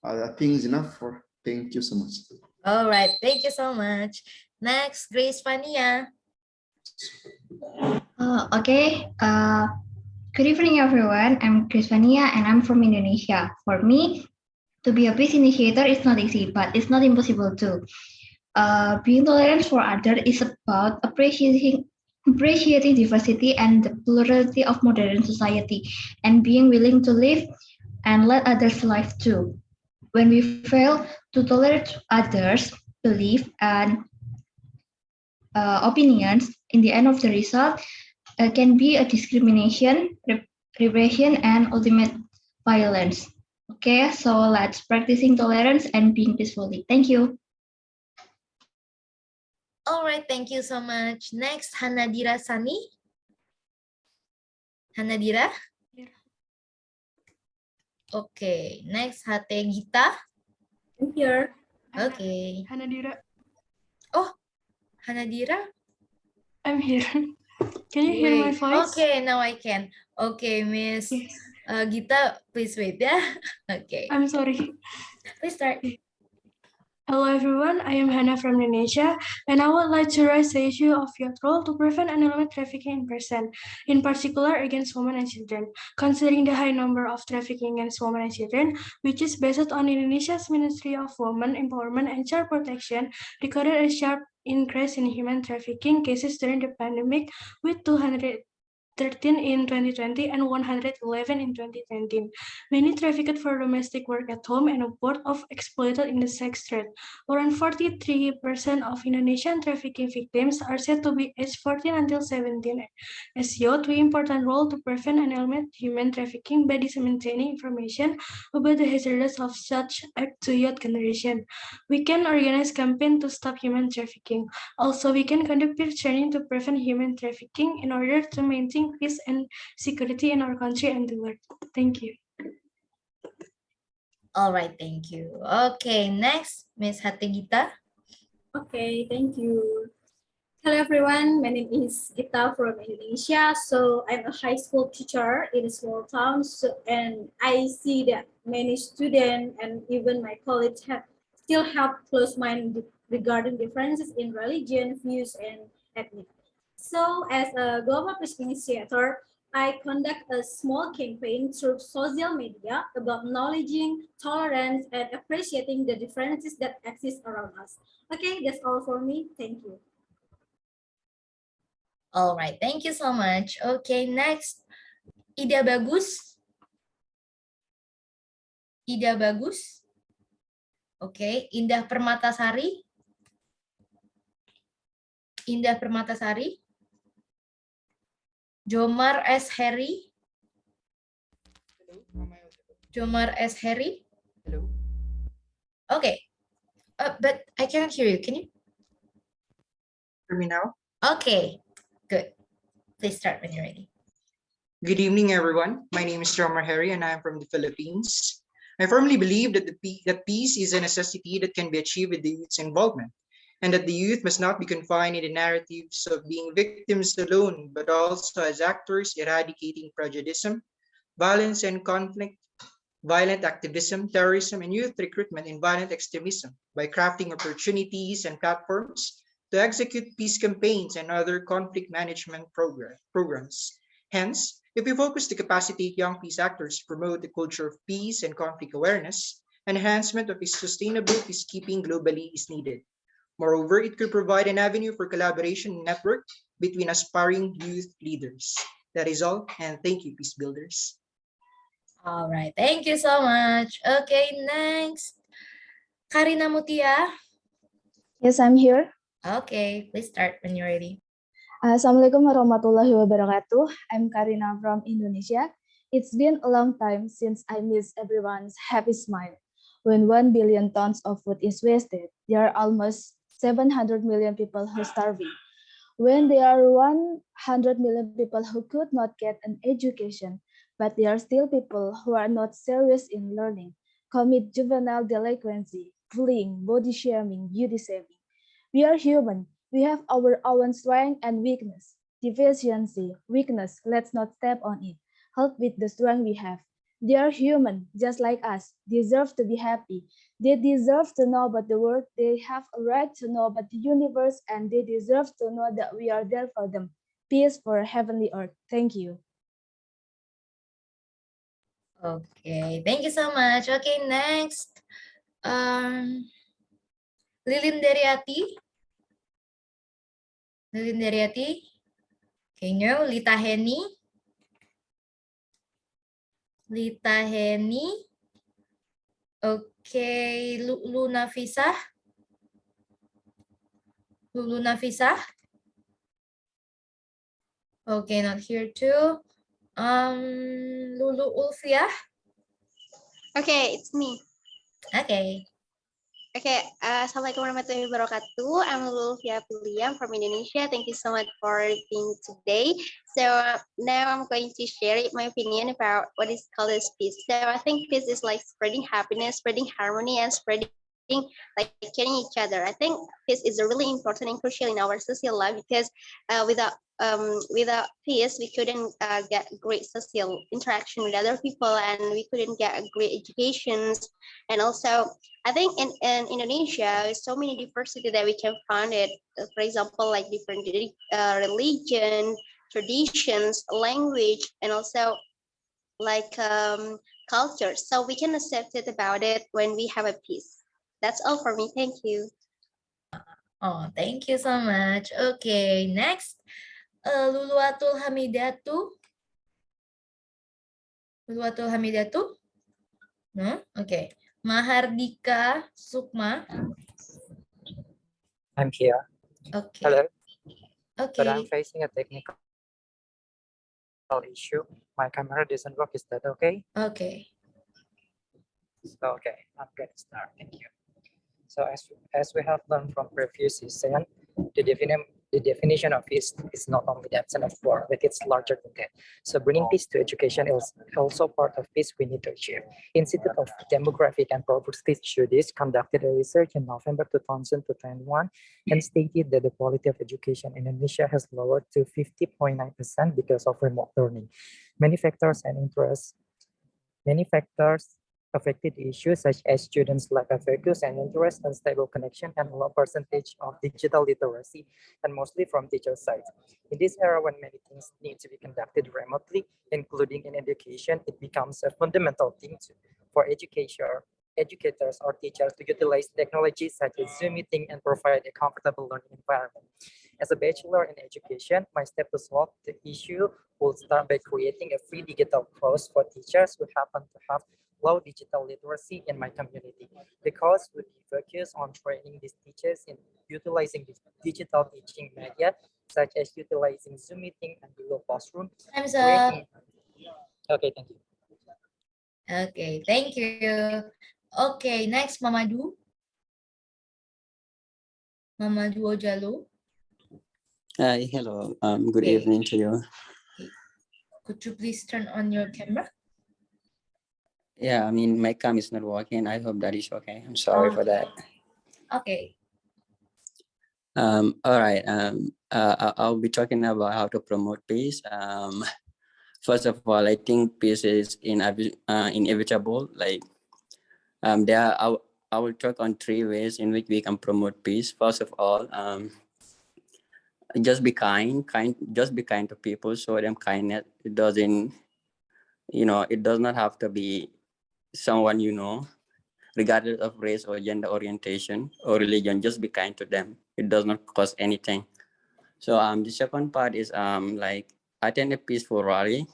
I think it's enough for. Thank you so much. All right, thank you so much. Next, Grace Fania. Okay. Good evening, everyone. I'm Grace Fania, and I'm from Indonesia. For me, to be a peace initiator is not easy, but it's not impossible too. Being tolerant for others is about appreciating diversity and the plurality of modern society, and being willing to live and let others live too. When we fail to tolerate others' belief and opinions, in the end of the result can be a discrimination, repression, and ultimate violence. Okay, so let's practicing tolerance and being peacefully. Thank you. All right, thank you so much. Next, Hanadira Sani. Hanadira? Okay, next, Hate Gita. I'm here. Okay. Hanadira. Oh, Hanadira? I'm here. Can you hear my voice? Okay, now I can. Okay, Miss Gita, please wait, yeah? Okay. I'm sorry. Please start. Hello everyone, I am Hannah from Indonesia, and I would like to raise the issue of youth role to prevent and eliminate trafficking in person, in particular against women and children. Considering the high number of trafficking against women and children, which is based on Indonesia's Ministry of Women Empowerment and Child Protection, recorded a sharp increase in human trafficking cases during the pandemic, with 213 in 2020 and 111 in 2019. Many trafficked for domestic work at home and abroad of exploited in the sex trade. Around 43% of Indonesian trafficking victims are said to be aged 14 until 17. As youth, we important role to prevent and eliminate human trafficking by disseminating information about the hazards of such act to youth generation. We can organize campaign to stop human trafficking. Also, we can conduct peer training to prevent human trafficking in order to maintain peace and security in our country and the world. Thank you. All right, thank you. Okay, next, Miss Hate Gita. Okay, thank you. Hello everyone, my name is Gita from Indonesia. So I'm a high school teacher in a small town, and I see that many students and even my colleagues still have close mind regarding differences in religion, views, and ethnic. So as a global peace initiator, I conduct a small campaign through social media about acknowledging tolerance and appreciating the differences that exist around us. Okay, that's all for me. Thank you. All right, thank you so much. Okay, next, Ida Bagus. Ida Bagus. Okay, Indah Permatasari. Indah Permatasari. Jomar S. Harry. Jomar S. Harry. Hello. Okay, but I cannot hear you. Can you? Hear me now? Okay, good. Please start when you're ready. Good evening, everyone. My name is Jomar Harry, and I am from the Philippines. I firmly believe that peace is a necessity that can be achieved with the youth's involvement, and that the youth must not be confined in the narratives of being victims alone, but also as actors eradicating prejudice, violence and conflict, violent activism, terrorism, and youth recruitment in violent extremism by crafting opportunities and platforms to to execute peace campaigns and other conflict management programs. Hence, if we focus to capacitate young peace actors to promote the culture of peace and conflict awareness, enhancement of sustainable peacekeeping globally is needed. Moreover, it could provide an avenue for collaboration and network between aspiring youth leaders. That is all, and thank you, peace builders. All right, thank you so much. Okay, next. Karina Mutia. Yes, I'm here. Okay, please start when you're ready. Assalamualaikum warahmatullahi wabarakatuh. I'm Karina from Indonesia. It's been a long time since I missed everyone's happy smile. When 1 billion tons of food is wasted, there are almost 700 million people who are starving. When there are 100 million people who could not get an education, but there are still people who are not serious in learning, commit juvenile delinquency, bullying, body shaming, beauty shaming. We are human. We have our own strength and weakness. Deficiency, weakness, let's not step on it. Help with the strength we have. They are human, just like us, deserve to be happy. They deserve to know about the world. They have a right to know about the universe, and they deserve to know that we are there for them. Peace for heavenly earth. Thank you. Okay, thank you so much. Okay, next. Lilin Deriati. Lilin Deriati. Okay, no. Lita Heni. Lita Heni. Okay, Lulu Nafisa. Lulu Nafisa. Okay, not here too. Lulu Ulfia. Okay, it's me. Okay. Okay, Assalamualaikum warahmatullahi wabarakatuh. I'm Lulu Ulfia Piliam from Indonesia. Thank you so much for being today. So now I'm going to share my opinion about what is called as peace. So I think peace is like spreading happiness, spreading harmony, and spreading like caring each other. I think peace is really important and crucial in our social life because without peace, we couldn't get great social interaction with other people, and we couldn't get great educations. And also, I think in Indonesia, there's so many diversity that we can find it. For example, like different religion, traditions, language, and also like culture. So we can accept it about it when we have a peace. That's all for me. Thank you. Oh, thank you so much. Okay, next. Luluatul Hamidatu. Luluatul Hamidatu? No? Okay. Mahardika Sukma. I'm here. Okay. Hello. Okay. But I'm facing a technical issue. My camera doesn't work. Is that okay? Okay. So, okay, I'm going to start. Thank you. So as we have learned from previous session, the definition of peace is not only the absence of war, but it's larger than that. So bringing peace to education is also part of peace we need to achieve. Institute of Demographic and Poverty Studies conducted a research in November 2021 and stated that the quality of education in Indonesia has lowered to 50.9% because of remote learning. Many factors affected issues such as students' lack of focus and interest, unstable connection, and low percentage of digital literacy, and mostly from teacher side. In this era when many things need to be conducted remotely, including in education, it becomes a fundamental thing for educators or teachers to utilize technologies such as Zoom meeting and provide a comfortable learning environment. As a bachelor in education, my step to solve the issue will start by creating a free digital course for teachers who happen to have low digital literacy in my community. The course would be focused on training these teachers in utilizing digital teaching media, such as utilizing Zoom meeting and Google Classroom. Time's up. Okay, thank you. Okay, thank you. Okay, next, Mamadou. Mamadou Ojalo. Hi, hello. Good evening to you. Could you please turn on your camera? Yeah, I mean, my cam is not working. I hope that is okay. I'm sorry for that. Okay. All right. I'll be talking about how to promote peace. First of all, I think peace is inevitable. Like, I will talk on 3 ways in which we can promote peace. First of all, just be just be kind to people, show them kindness. It doesn't, it does not have to be someone regardless of race or gender orientation or religion. Just be kind to them. It does not cost anything. So the second part is like attend a peaceful rally.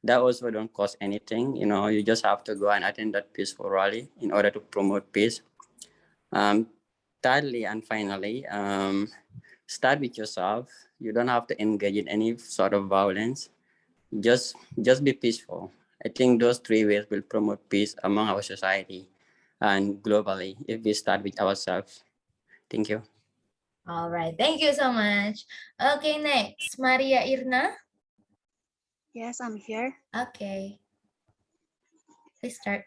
That also don't cost anything. You just have to go and attend that peaceful rally in order to promote peace. Thirdly and finally, start with yourself. You don't have to engage in any sort of violence. Just be peaceful. I think those three ways will promote peace among our society and globally if we start with ourselves. Thank you. All right, thank you so much. Okay, next, Maria Irna. Yes, I'm here. Okay. Please start.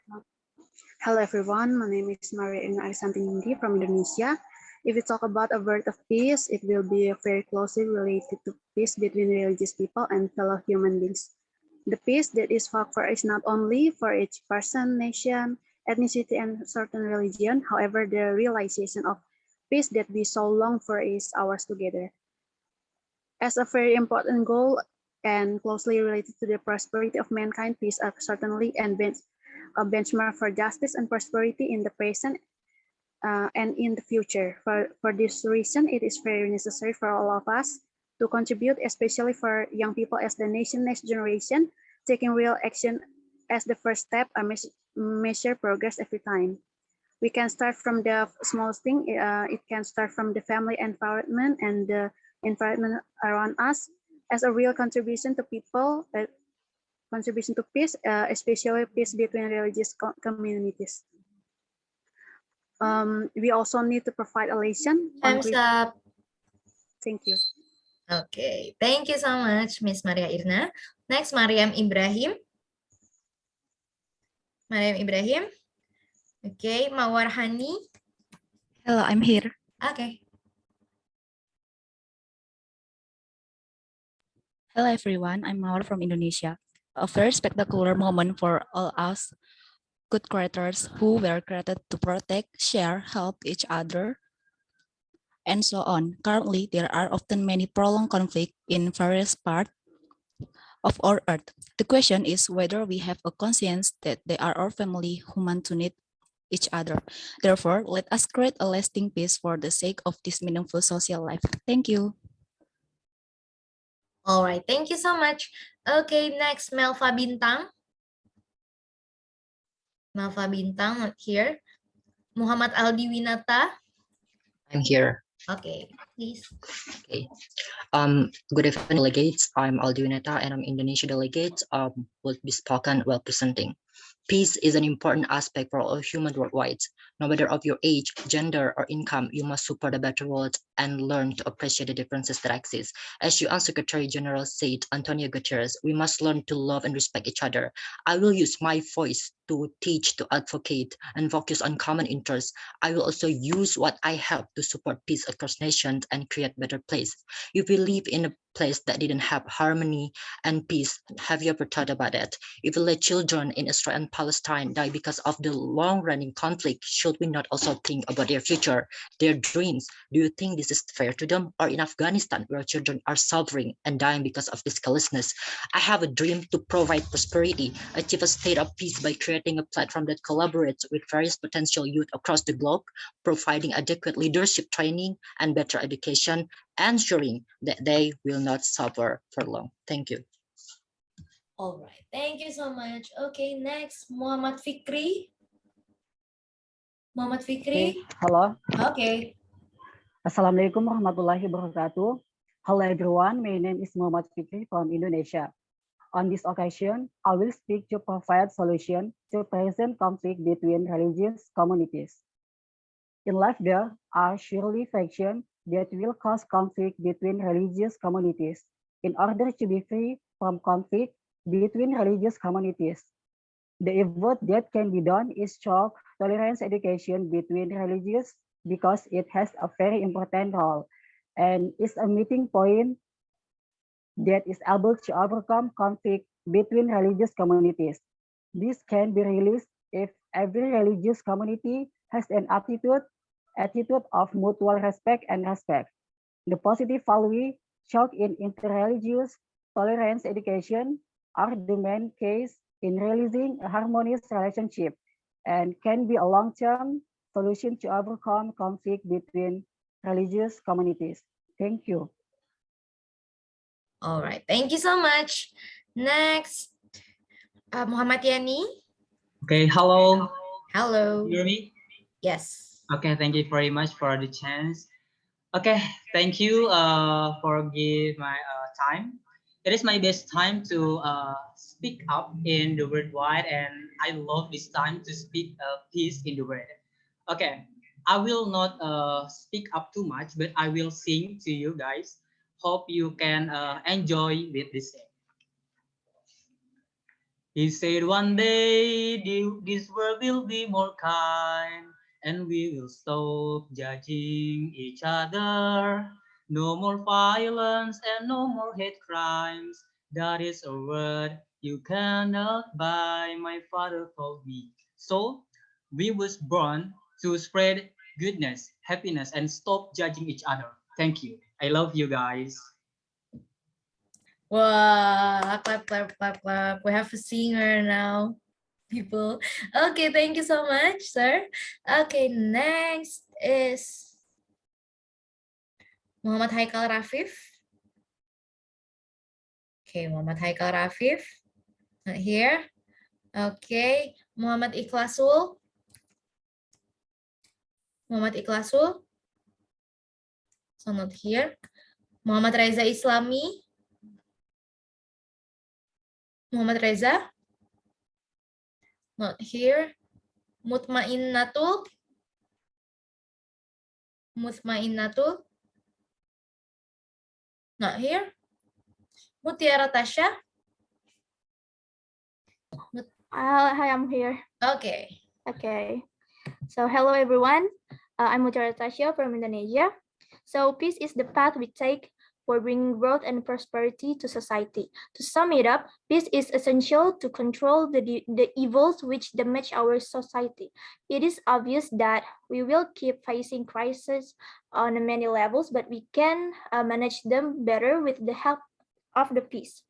Hello, everyone. My name is Maria Irna Arisanti from Indonesia. If we talk about a word of peace, it will be very closely related to peace between religious people and fellow human beings. The peace that is fought for is not only for each person, nation, ethnicity, and certain religion. However, the realization of peace that we so long for is ours together. As a very important goal and closely related to the prosperity of mankind, peace are certainly a benchmark for justice and prosperity in the present and in the future. For this reason, it is very necessary for all of us to contribute, especially for young people as the nation next generation, taking real action as the first step and measure progress every time. We can start from the smallest thing. It can start from the family environment and the environment around us as a real contribution to people, contribution to peace, especially peace between religious communities. We also need to provide a lesson. Time's up. Thank you. Okay, thank you so much, Miss Maria Irna. Next, Mariam Ibrahim. Mariam Ibrahim. Okay, Mawar Hani. Hello, I'm here. Okay. Hello, everyone. I'm Mawar from Indonesia. A very spectacular moment for all us good creators who were created to protect, share, help each other, and so on. Currently, there are often many prolonged conflicts in various parts of our earth. The question is whether we have a conscience that they are our family human to need each other. Therefore, let us create a lasting peace for the sake of this meaningful social life. Thank you. All right, thank you so much. Okay, next, Melva Bintang. Melva Bintang, not here. Muhammad Aldi Winata. I'm here. Okay, please. Okay. Good evening, delegates. I'm Aldi Winata and I'm Indonesia delegate. Will be spoken while presenting. Peace is an important aspect for all humans worldwide. No matter of your age, gender, or income, you must support a better world and learn to appreciate the differences that exist. As UN Secretary General said, Antonio Guterres, we must learn to love and respect each other. I will use my voice to teach, to advocate, and focus on common interests. I will also use what I have to support peace across nations and create better places. If we live in a place that didn't have harmony and peace, have you ever thought about it? If we let children in Israel and Palestine die because of the long-running conflict, should we not also think about their future, their dreams? Do you think this is fair to them? Or in Afghanistan, where children are suffering and dying because of this carelessness? I have a dream to provide prosperity, achieve a state of peace by creating a platform that collaborates with various potential youth across the globe, providing adequate leadership training and better education, ensuring that they will not suffer for long. Thank you. All right, thank you so much. Okay, next, Muhammad Fikri. Muhammad Fikri. Hello. Okay. Assalamualaikum warahmatullahi wabarakatuh. Hello everyone, my name is Muhammad Fikri from Indonesia. On this occasion, I will speak to provide solution to present conflict between religious communities. In life, there are surely factions that will cause conflict between religious communities. In order to be free from conflict between religious communities, the effort that can be done is through tolerance education between religions because it has a very important role and is a meeting point that is able to overcome conflict between religious communities. This can be realized if every religious community has an attitude of mutual respect and respect. The positive value shock in interreligious tolerance education are the main case in realizing a harmonious relationship and can be a long-term solution to overcome conflict between religious communities. Thank you. All right, thank you so much. Next, Muhammad Yani. Okay, hello. Hello. You hear me? Yes. Okay, thank you very much for the chance. Okay, thank you for give my time. It is my best time to speak up in the worldwide, and I love this time to speak peace in the world. Okay, I will not speak up too much, but I will sing to you guys. Hope you can enjoy with this sing. He said one day this world will be more kind and we will stop judging each other. No more violence and no more hate crimes. That is a word you cannot buy, my father told me. So we was born to spread goodness, happiness, and stop judging each other. Thank you. I love you guys. Wow, clap, clap, clap, clap. We have a singer now, people. Okay, thank you so much, sir. Okay, next is Muhammad Haikal Rafif. Okay, Muhammad Haikal Rafif. Not here. Okay, Muhammad Ikhlasul. Muhammad Ikhlasul. So not here. Muhammad Reza Islami. Muhammad Reza. Not here. Mutmainnatul. Mutmainnatul. Not here. Mutiara Tasha. Hi, I'm here. Okay. Okay. So hello, everyone. I'm Mutiara Tasha from Indonesia. So peace is the path we take for bringing growth and prosperity to society. To sum it up, peace is essential to control the evils which damage our society. It is obvious that we will keep facing crises on many levels, but we can manage them better with the help of the peace.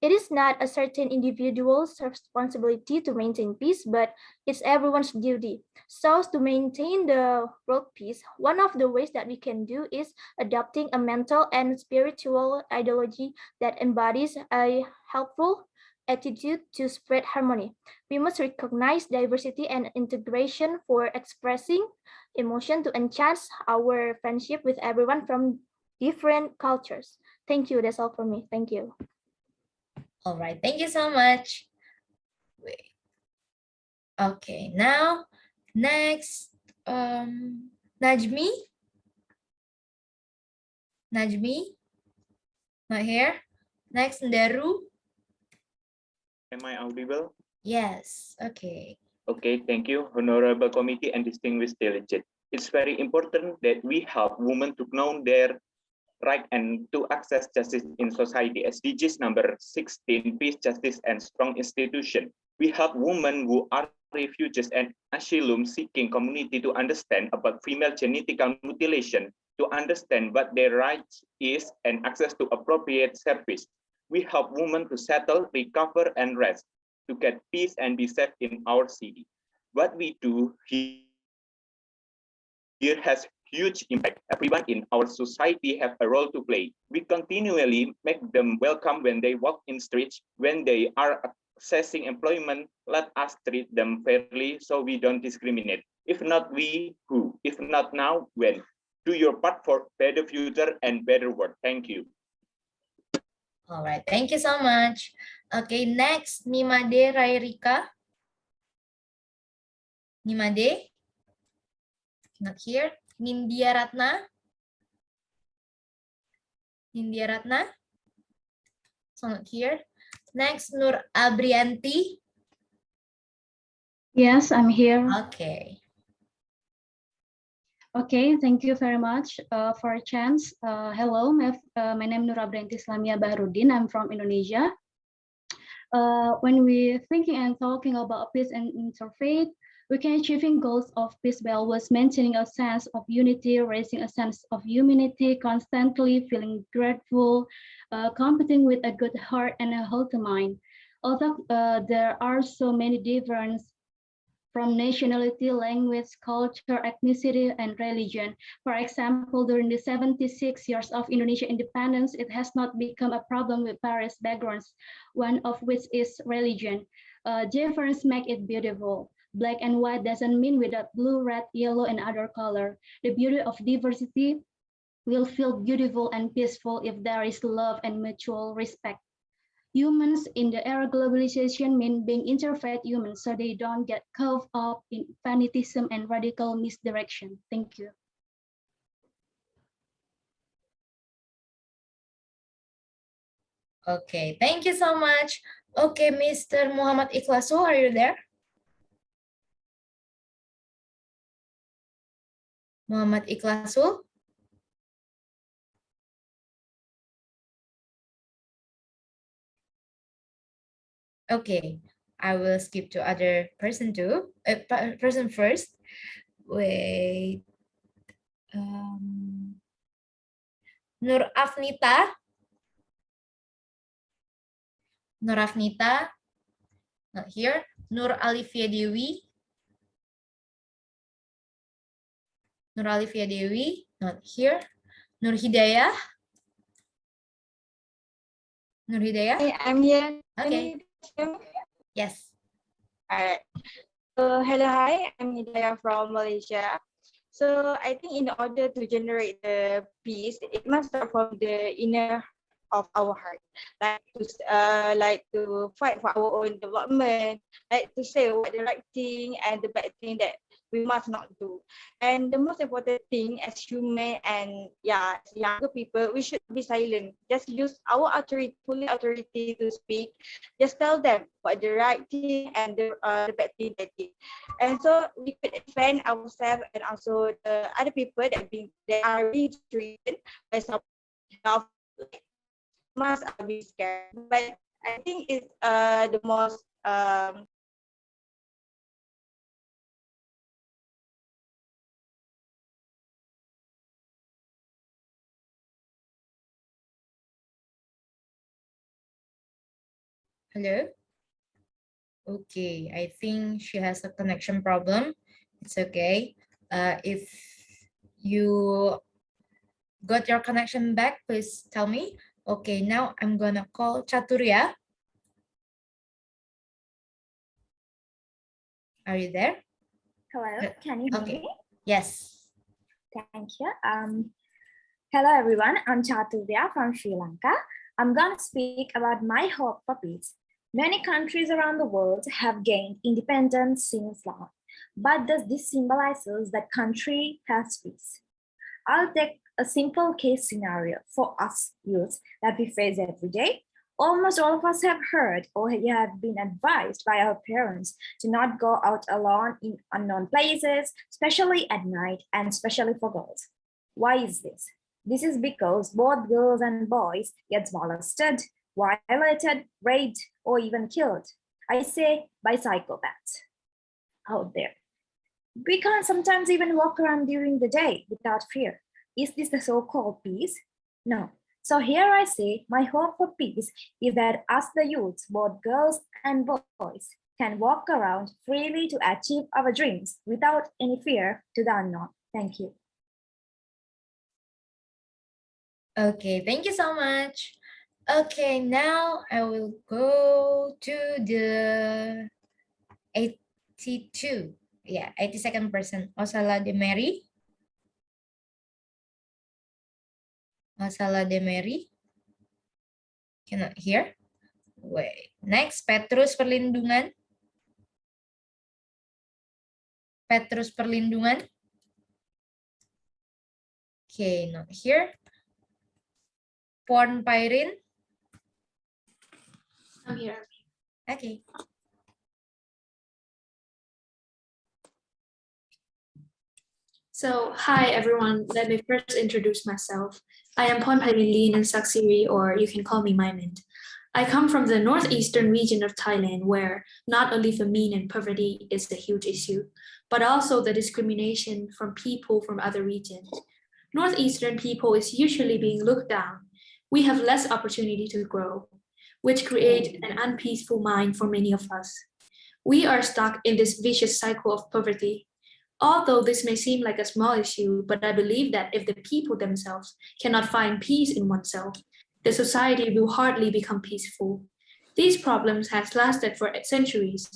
It is not a certain individual's responsibility to maintain peace, but it's everyone's duty. So to maintain the world peace, one of the ways that we can do is adopting a mental and spiritual ideology that embodies a helpful attitude to spread harmony. We must recognize diversity and integration for expressing emotion to enhance our friendship with everyone from different cultures. Thank you. That's all for me. Thank you. All right, thank you so much. Wait. Okay, now next, Najmi. Najmi, not here. Next, Ndaru. Am I audible? Yes, okay. Okay, thank you, honorable committee and distinguished delegates. It's very important that we help women to know their right and to access justice in society. SDGs number 16, peace, justice, and strong institution. We help women who are refugees and asylum seeking community to understand about female genital mutilation, to understand what their rights is and access to appropriate service. We help women to settle, recover, and rest, to get peace and be safe in our city. What we do here has huge impact. Everyone in our society have a role to play. We continually make them welcome when they walk in streets, when they are accessing employment. Let us treat them fairly so we don't discriminate. If not we, who? If not now, when? Do your part for better future and better world. Thank you. All right, thank you so much. Okay, next, Nimade Rairika. Nimade, not here. Nindya Ratna. Nindya Ratna. So not here. Next, Nur Abrianti. Yes, I'm here. Okay. Okay, thank you very much for a chance. Hello, my name is Nur Abrianti Islamia Bahrudin. I'm from Indonesia. When we're thinking and talking about peace and interfaith, We can achieving goals of peace by always maintaining a sense of unity, raising a sense of humanity, constantly feeling grateful, competing with a good heart and a healthy mind. Although there are so many differences from nationality, language, culture, ethnicity, and religion. For example, during the 76 years of Indonesian independence, it has not become a problem with various backgrounds, one of which is religion. Difference make it beautiful. Black and white doesn't mean without blue, red, yellow, and other color. The beauty of diversity will feel beautiful and peaceful if there is love and mutual respect. Humans in the era globalization mean being interfaith humans so they don't get caught up in fanatism and radical misdirection. Thank you. Okay, thank you so much. Okay, Mr. Muhammad Ikhlasu, are you there? Muhammad Ikhlasu? Okay, I will skip to other person too. Person first. Wait. Nur Afnita. Nur Afnita. Not here. Nur Alifia Dewi. Nur Alifia Dewi. Not here. Nur Hidayah. Nur Hidayah. Hey, I'm here. Okay. Yes. Alright. So hello, hi. I'm Hidayah from Malaysia. So I think in order to generate the peace, it must start from the inner of our heart, like to fight for our own development, like to say what the right thing and the bad thing that we must not do. And the most important thing as human and as younger people, we should be silent. Just use our authority, fully authority to speak. Just tell them what the right thing and the bad thing they did. And so we could defend ourselves and also the other people that are being treated by some health. Must be scared, but I think it's the most Hello? Okay, I think she has a connection problem. It's okay. If you got your connection back, please tell me. Okay, now I'm gonna call Chaturya. Are you there? Hello, can you hear Okay. me? Yes. Thank you. Hello everyone, I'm Chaturya from Sri Lanka. I'm gonna speak about my hope for peace. Many countries around the world have gained independence since long, but does this symbolizes that country has peace? I'll take a simple case scenario for us youths that we face every day. Almost all of us have heard or have been advised by our parents to not go out alone in unknown places, especially at night and especially for girls. Why is this? This is because both girls and boys get molested, violated, raped, or even killed. I say by psychopaths out there. We can't sometimes even walk around during the day without fear. Is this the so-called peace? No. So here I say my hope for peace is that us the youths, both girls and boys, can walk around freely to achieve our dreams without any fear to the unknown. Thank you. Okay, thank you so much. Okay, now I will go to the 82. Yeah, 82nd person. Osala de Mary. Osala de Mary. Cannot hear. Wait. Next, Petrus Perlindungan. Petrus Perlindungan. Okay, not here. Porn Pyrin. I'm here. Okay. So, hi everyone. Let me first introduce myself. I am Porn Pyrin Lee Nasaksiri, or you can call me Maimin. I come from the northeastern region of Thailand, where not only famine and poverty is a huge issue, but also the discrimination from people from other regions. Northeastern people is usually being looked down. We have less opportunity to grow, which creates an unpeaceful mind for many of us. We are stuck in this vicious cycle of poverty. Although this may seem like a small issue, but I believe that if the people themselves cannot find peace in oneself, the society will hardly become peaceful. These problems have lasted for centuries,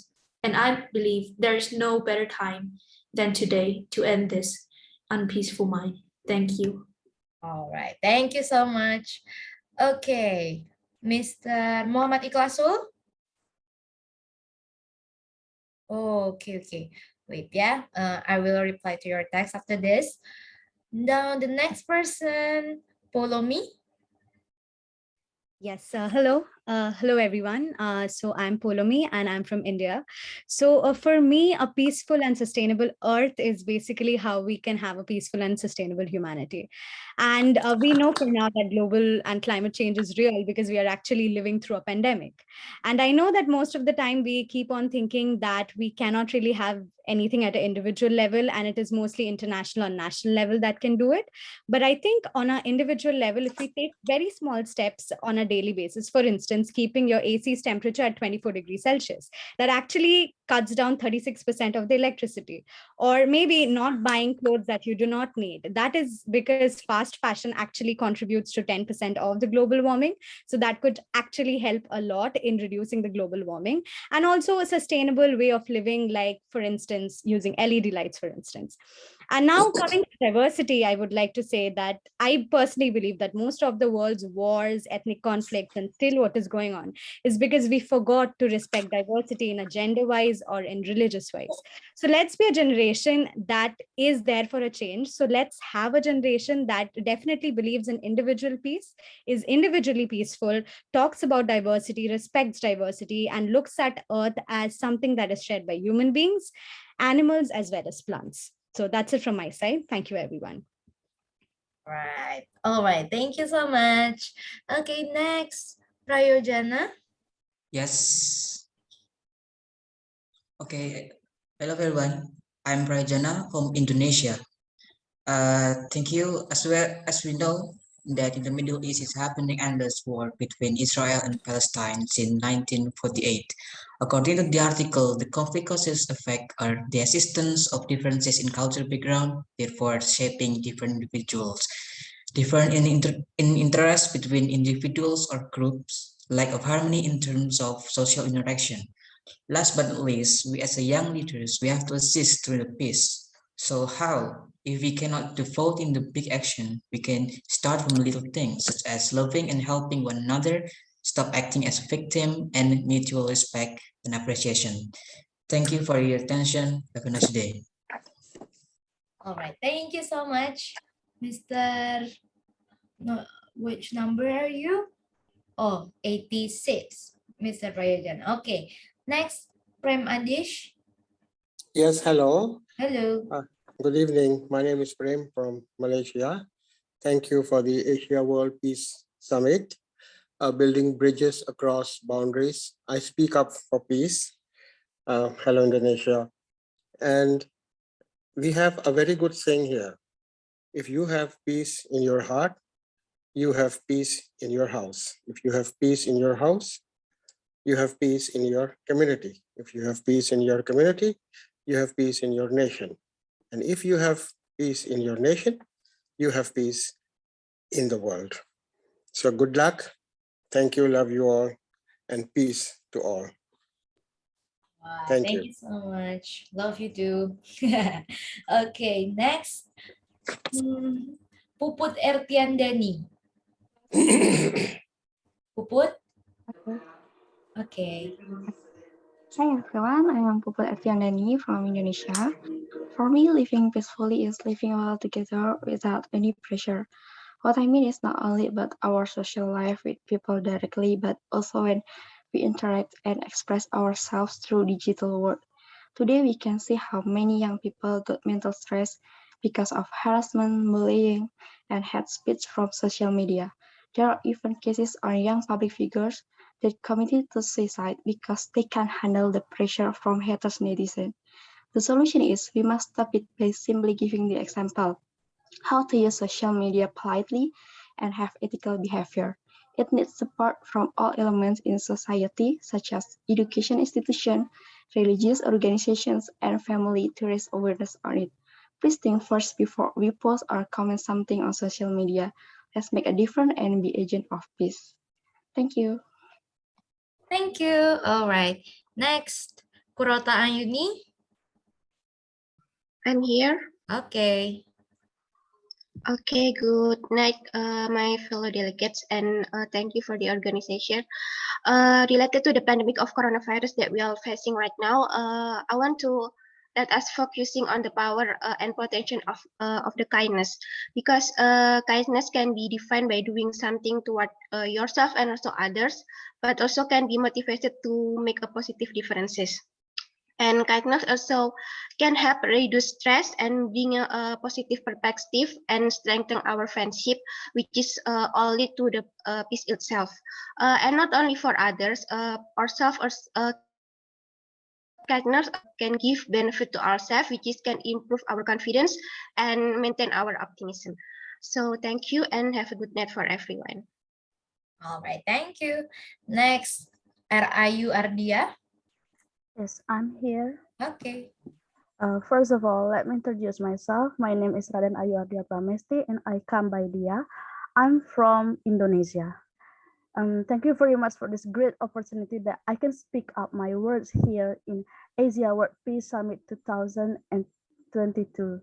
and I believe there is no better time than today to end this unpeaceful mind. Thank you. All right, thank you so much. Okay, Mr. Muhammad Ikhlasul. Oh, okay. Wait, yeah. I will reply to your text after this. Now, the next person, follow me. Yes, hello everyone. So I'm Polomi and I'm from India. So for me, a peaceful and sustainable earth is basically how we can have a peaceful and sustainable humanity. And we know for now that global and climate change is real because we are actually living through a pandemic. And I know that most of the time we keep on thinking that we cannot really have anything at an individual level, and it is mostly international or national level that can do it. But I think on an individual level, if we take very small steps on a daily basis, for instance, keeping your AC's temperature at 24 degrees Celsius, that actually cuts down 36% of the electricity. Or maybe not buying clothes that you do not need. That is because fast fashion actually contributes to 10% of the global warming. So that could actually help a lot in reducing the global warming. And also a sustainable way of living, like, for instance, using LED lights, for instance. And now coming to diversity, I would like to say that I personally believe that most of the world's wars, ethnic conflicts, and still what is going on is because we forgot to respect diversity in a gender-wise or in religious-wise. So let's be a generation that is there for a change. So let's have a generation that definitely believes in individual peace, is individually peaceful, talks about diversity, respects diversity, and looks at Earth as something that is shared by human beings, animals, as well as plants. So that's it from my side. Thank you, everyone. Right. All right. Thank you so much. Okay, next, Prayojana. Yes. Okay. Hello, everyone. I'm Prayojana from Indonesia. Thank you. As well as we know that in the Middle East is happening endless war between Israel and Palestine since 1948. According to the article, the conflict causes effect are the existence of differences in cultural background, therefore shaping different individuals, different in interest between individuals or groups, lack of harmony in terms of social interaction. Last but not least, we as a young leaders, we have to assist through the peace. So how? If we cannot devote in the big action, we can start from little things such as loving and helping one another, stop acting as a victim, and mutual respect and appreciation. Thank you for your attention. Have a nice day. All right. Thank you so much, Mr. No, which number are you? Oh, 86, Mr. Prayojan. Okay. Next, Prem Adish. Yes, hello. Hello. Good evening. My name is Prem from Malaysia. Thank you for the Asia World Peace Summit, building bridges across boundaries. I speak up for peace. Hello, Indonesia. And we have a very good saying here. If you have peace in your heart, you have peace in your house. If you have peace in your house, you have peace in your community. If you have peace in your community, you have peace in your nation. And if you have peace in your nation, you have peace in the world. So good luck. Thank you, love you all, and peace to all. Wow, Thank thank you. you so much. Love you too. Okay, next. Puput Ertiandani. Puput? Okay. Hi everyone, I am Puput Artiandani from Indonesia. For me, living peacefully is living well together without any pressure. What I mean is not only about our social life with people directly, but also when we interact and express ourselves through digital world. Today, we can see how many young people got mental stress because of harassment, bullying, and hate speech from social media. There are even cases on young public figures They committed to suicide because they can't handle the pressure from haters netizens. The solution is we must stop it by simply giving the example how to use social media politely and have ethical behavior. It needs support from all elements in society, such as education institutions, religious organizations, and family to raise awareness on it. Please think first before we post or comment something on social media. Let's make a difference and be agent of peace. Thank you. Thank you. All right. Next, Kurota Ayuni. I'm here. Okay. Okay, good night, my fellow delegates, and thank you for the organization. Related to the pandemic of coronavirus that we are facing right now, I want to let us focusing on the power and potential of the kindness, because kindness can be defined by doing something toward yourself and also others, but also can be motivated to make a positive differences. And kindness also can help reduce stress and bring a positive perspective and strengthen our friendship, which is all lead to the peace itself. And not only for others, ourselves, kindness can give benefit to ourselves, which is can improve our confidence and maintain our optimism. So thank you and have a good night for everyone. All right. Thank you. Next, Rayu Ardia. Yes, I'm here. Okay. First of all, let me introduce myself. My name is Raden Ayu Ardia Pramesti, and I come by Dia. I'm from Indonesia. Thank you very much for this great opportunity that I can speak up my words here in Asia World Peace Summit 2022.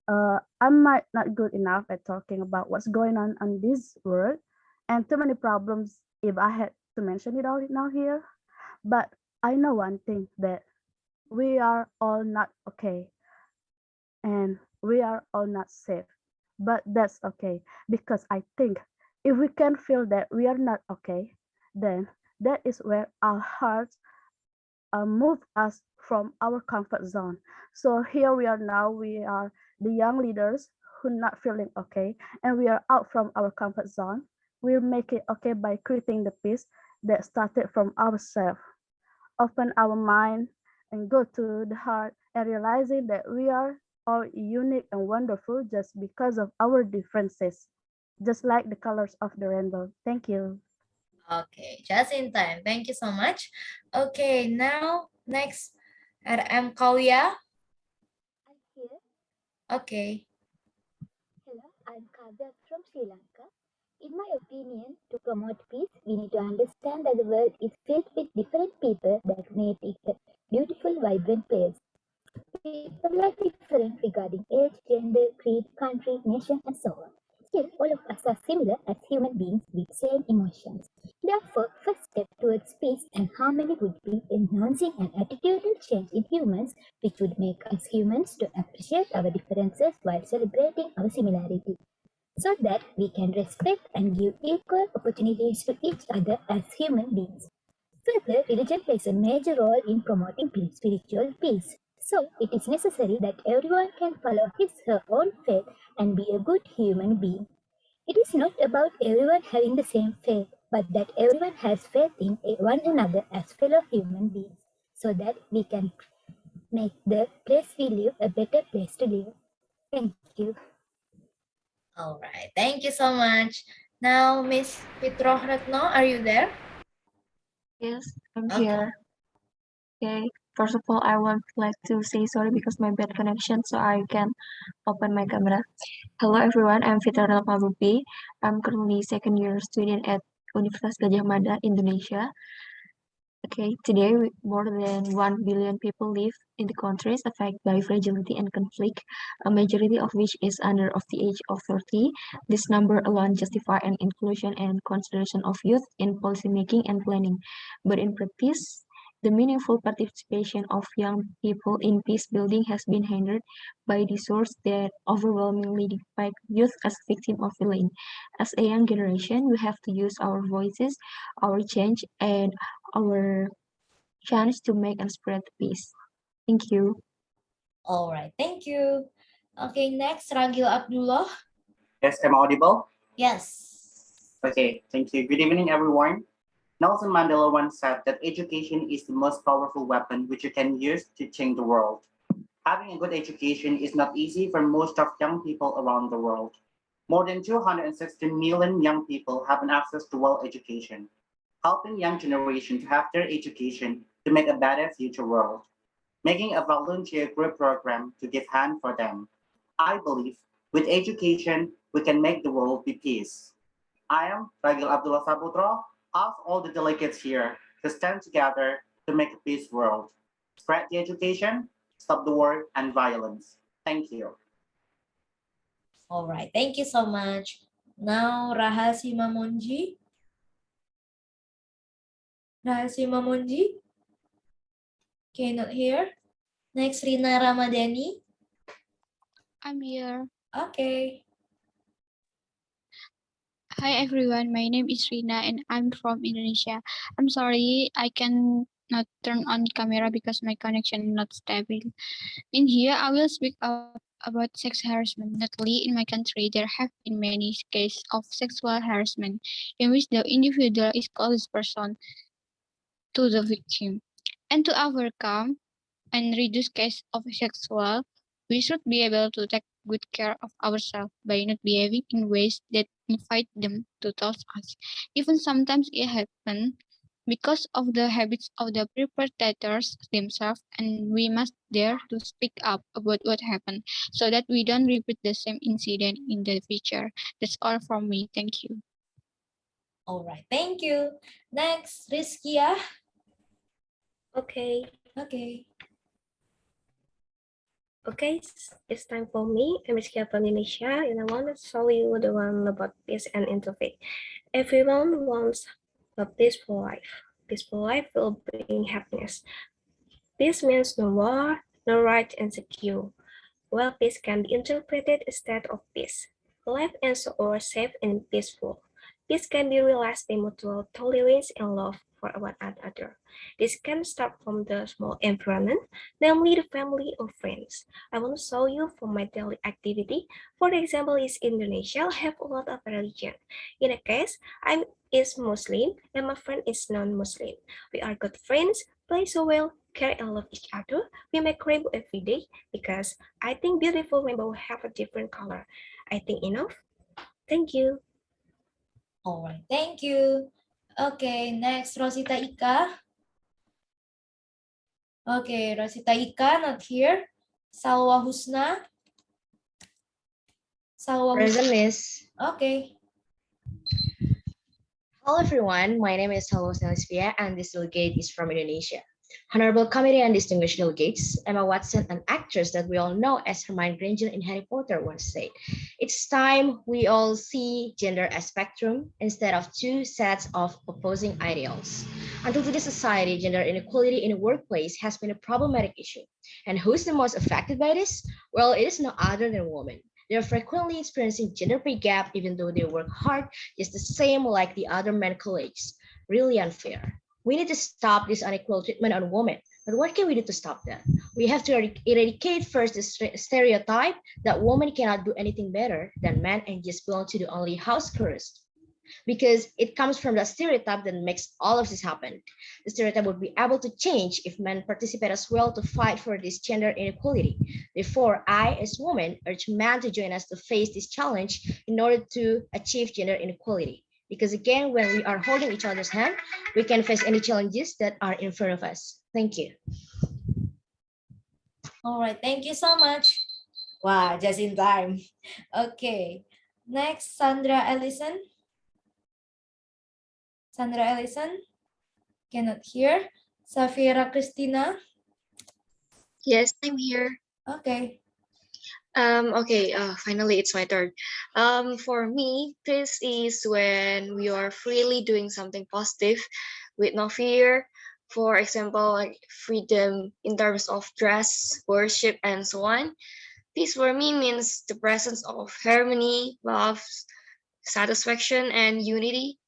I might not good enough at talking about what's going on this world and too many problems if I had to mention it all now here. But I know one thing, that we are all not okay and we are all not safe. But that's okay, because I think if we can feel that we are not okay, then that is where our hearts move us from our comfort zone. So here we are now, we are the young leaders who not feeling okay, and we are out from our comfort zone. We'll make it okay by creating the peace that started from ourselves. Open our mind and go to the heart, and realizing that we are all unique and wonderful just because of our differences, just like the colors of the rainbow. Thank you. Okay, just in time. Thank you so much. Okay, now next, RM Kauya. Here. Okay. Hello, I'm Kavya from Sri Lanka. In my opinion, to promote peace, we need to understand that the world is filled with different people that make it a beautiful, vibrant place. People are different regarding age, gender, creed, country, nation, and so on. Still, all of us are similar as human beings with same emotions. Therefore, first step towards peace and harmony would be enhancing an attitudinal change in humans, which would make us humans to appreciate our differences while celebrating our similarity, so that we can respect and give equal opportunities to each other as human beings. Further, religion plays a major role in promoting spiritual peace. So, it is necessary that everyone can follow his or her own faith and be a good human being. It is not about everyone having the same faith, but that everyone has faith in one another as fellow human beings, so that we can make the place we live a better place to live. Thank you. All right. Thank you so much. Now, Miss Fitroh Retno, are you there? Yes, I'm Okay. here. Okay. First of all, I would like to say sorry because my bad connection, so I can open my camera. Hello everyone, I'm Fitra Pabupi. I'm currently second year student at Universitas Gadjah Mada, Indonesia. Okay, today more than 1 billion people live in the countries affected by fragility and conflict, a majority of which is under of the age of 30. This number alone justify an inclusion and consideration of youth in policymaking and planning. But in practice, the meaningful participation of young people in peace building has been hindered by the source that overwhelmingly depict youth as victims of violence. As a young generation, we have to use our voices, our change, and our chance to make and spread peace. Thank you. All right. Thank you. Okay, next, Ragil Abdullah. Yes, am I audible? Yes. Okay, thank you. Good evening, everyone. Nelson Mandela once said that education is the most powerful weapon which you can use to change the world. Having a good education is not easy for most of young people around the world. More than 260 million young people have an access to well education, helping young generation to have their education to make a better future world. Making a volunteer group program to give hand for them. I believe with education, we can make the world be peace. I am Ragil Abdullah Saputra, ask all the delegates here to stand together to make a peace world. Spread the education, stop the war and violence. Thank you. All right, thank you so much. Now, Rahasima Monji. Rahasima Monji. Cannot hear. Next, Rina Ramadhani. I'm here. Okay. Hi everyone, my name is Rina and I'm from Indonesia. I'm sorry I can not turn on camera because my connection is not stable. In here, I will speak about sex harassment. Lately, in my country, there have been many cases of sexual harassment in which the individual is closest person to the victim. And to overcome and reduce cases of sexual, we should be able to take good care of ourselves by not behaving in ways that invite them to touch us. Even sometimes it happens because of the habits of the perpetrators themselves, and we must dare to speak up about what happened so that we don't repeat the same incident in the future. That's all from me. Thank you. All right, thank you. Next, Rizkia. Okay. Okay. Okay, it's time for me. I'm Rizkia from Indonesia, and I want to show you the one about peace and interfaith. Everyone wants a peaceful life. Peaceful life will bring happiness. Peace means no war, no right, and secure. Well, peace can be interpreted as state of peace. Life ends or safe and peaceful. Peace can be realized by mutual tolerance and love for one another. This can start from the small environment, namely the family or friends. I want to show you from my daily activity. For example, is Indonesia have a lot of religion. In a case, I'm is Muslim and my friend is non-Muslim. We are good friends, play so well, care and love each other. We make rainbow every day because I think beautiful rainbow have a different color. I think enough. Thank you. All right, thank you. Okay, next, Rosita Ika. Okay, Rosita Ika, not here. Salwa Husna. Salwa Present, Husna. Miss. Okay. Hello, everyone. My name is Salwa Husna and this delegate is from Indonesia. Honorable committee and distinguished delegates, Emma Watson, an actress that we all know as Hermione Granger in Harry Potter, once said, "It's time we all see gender as spectrum instead of two sets of opposing ideals." Until today's society, gender inequality in the workplace has been a problematic issue. And who's the most affected by this? Well, it is no other than women. They are frequently experiencing gender pay gap even though they work hard, just the same like the other men colleagues. Really unfair. We need to stop this unequal treatment on women. But what can we do to stop that? We have to eradicate first the stereotype that women cannot do anything better than men and just belong to the only house chorus. Because it comes from the stereotype that makes all of this happen. The stereotype would be able to change if men participate as well to fight for this gender inequality. Therefore, I, as woman, urge men to join us to face this challenge in order to achieve gender inequality. Because again, when we are holding each other's hand, we can face any challenges that are in front of us. Thank you. All right, thank you so much. Wow, just in time. Okay, next, Sandra Ellison. Sandra Ellison, cannot hear. Safira Christina. Yes, I'm here. Okay. Finally it's my turn. For me, this is when we are freely doing something positive with no fear. For example, like freedom in terms of dress, worship, and so on. Peace for me means the presence of harmony, love, satisfaction, and unity.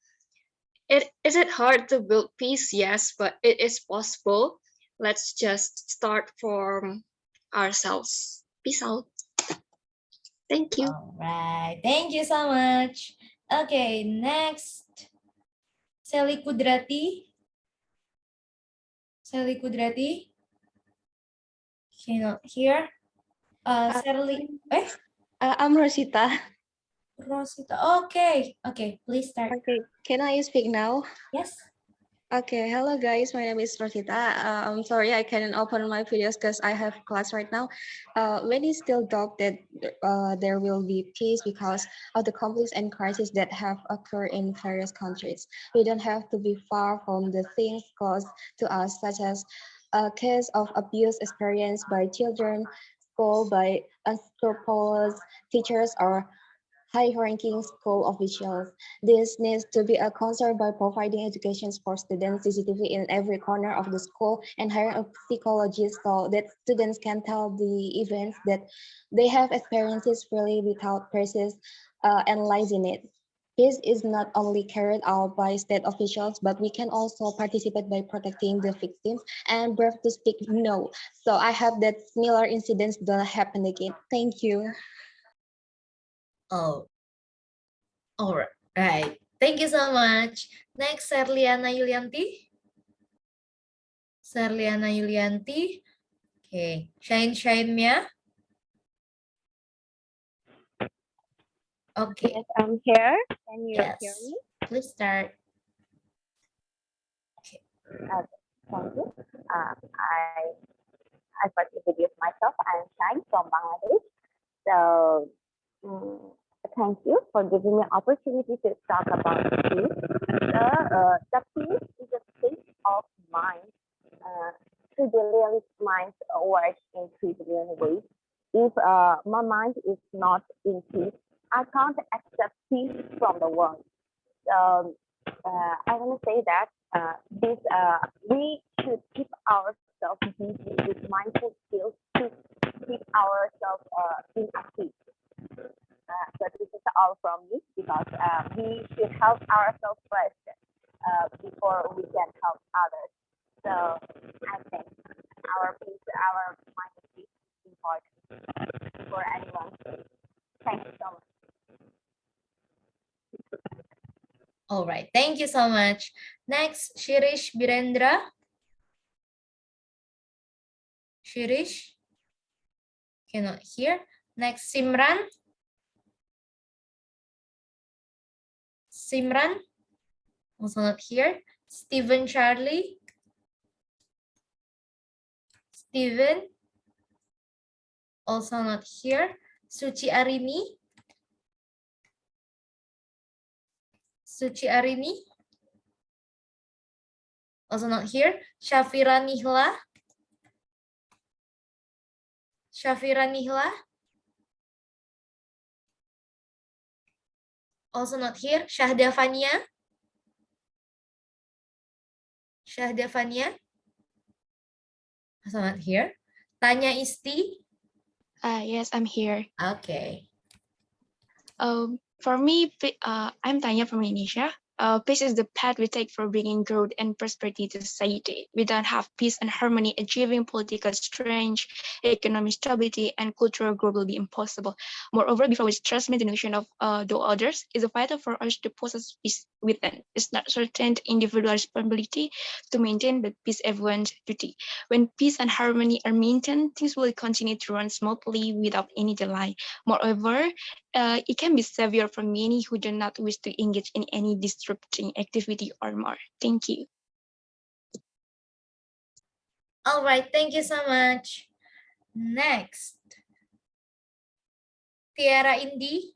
Is it hard to build peace? Yes, but it is possible. Let's just start from ourselves. Peace out. Thank you. All right, thank you so much. Okay, next, Sally Kudrati. Sally Kudrati. Cannot hear. Sally. I'm Rosita. Rosita. Okay. Okay. Please start. Okay, can I speak now? Yes. Okay, hello guys, my name is Rosita. I'm sorry I couldn't open my videos because I have class right now. Many still doubt that there will be peace because of the conflicts and crises that have occurred in various countries. We don't have to be far from the things caused to us, such as a case of abuse experienced by children, school by unscrupulous teachers, or high-ranking school officials. This needs to be a concern by providing education for students, CCTV in every corner of the school, and hiring a psychologist so that students can tell the events that they have experiences freely without crisis analyzing it. This is not only carried out by state officials, but we can also participate by protecting the victims and brave to speak no. So I hope that similar incidents don't happen again. Thank you. Oh, all right. Thank you so much. Next, Serliana Yulianti. Serliana Yulianti. Okay. Shine Mia. Okay. Yes, I'm here. Can you Yes. hear me? Please start. Okay, thank you. I first introduce myself. I'm Shine from Bangladesh. So, thank you for giving me opportunity to talk about peace. The peace is a state of mind. 3 billion minds work in 3 billion ways. If my mind is not in peace, I can't accept peace from the world. I want to say that we should keep ourselves busy with mindful skills to keep ourselves in a peace. But this is all from me because we should help ourselves first before we can help others. So I think our peace, our mind peace is important for anyone. Thank you so much. All right. Thank you so much. Next, Shirish Birendra. Shirish. Cannot hear. Next, Simran. Simran. Also not here. Stephen Charlie. Steven. Also not here. Suci Arini. Suci Arini. Also not here. Shafira Nihla. Shafira Nihla. Also not here. Shahda Fania. Shahda Fania. Also not here. Tanya Isti. Yes, I'm here. Okay. For me, I'm Tanya from Indonesia. Peace is the path we take for bringing growth and prosperity to society. We don't have peace and harmony, achieving political strength, economic stability, and cultural growth will be impossible. Moreover, before we transmit the notion of the others, it's vital for us to possess peace within. It's not certain individual responsibility to maintain, but peace everyone's duty. When peace and harmony are maintained, things will continue to run smoothly without any delay. Moreover, it can be severe for many who do not wish to engage in any disrupting activity or more. Thank you. All right, thank you so much. Next, Tiara Indi.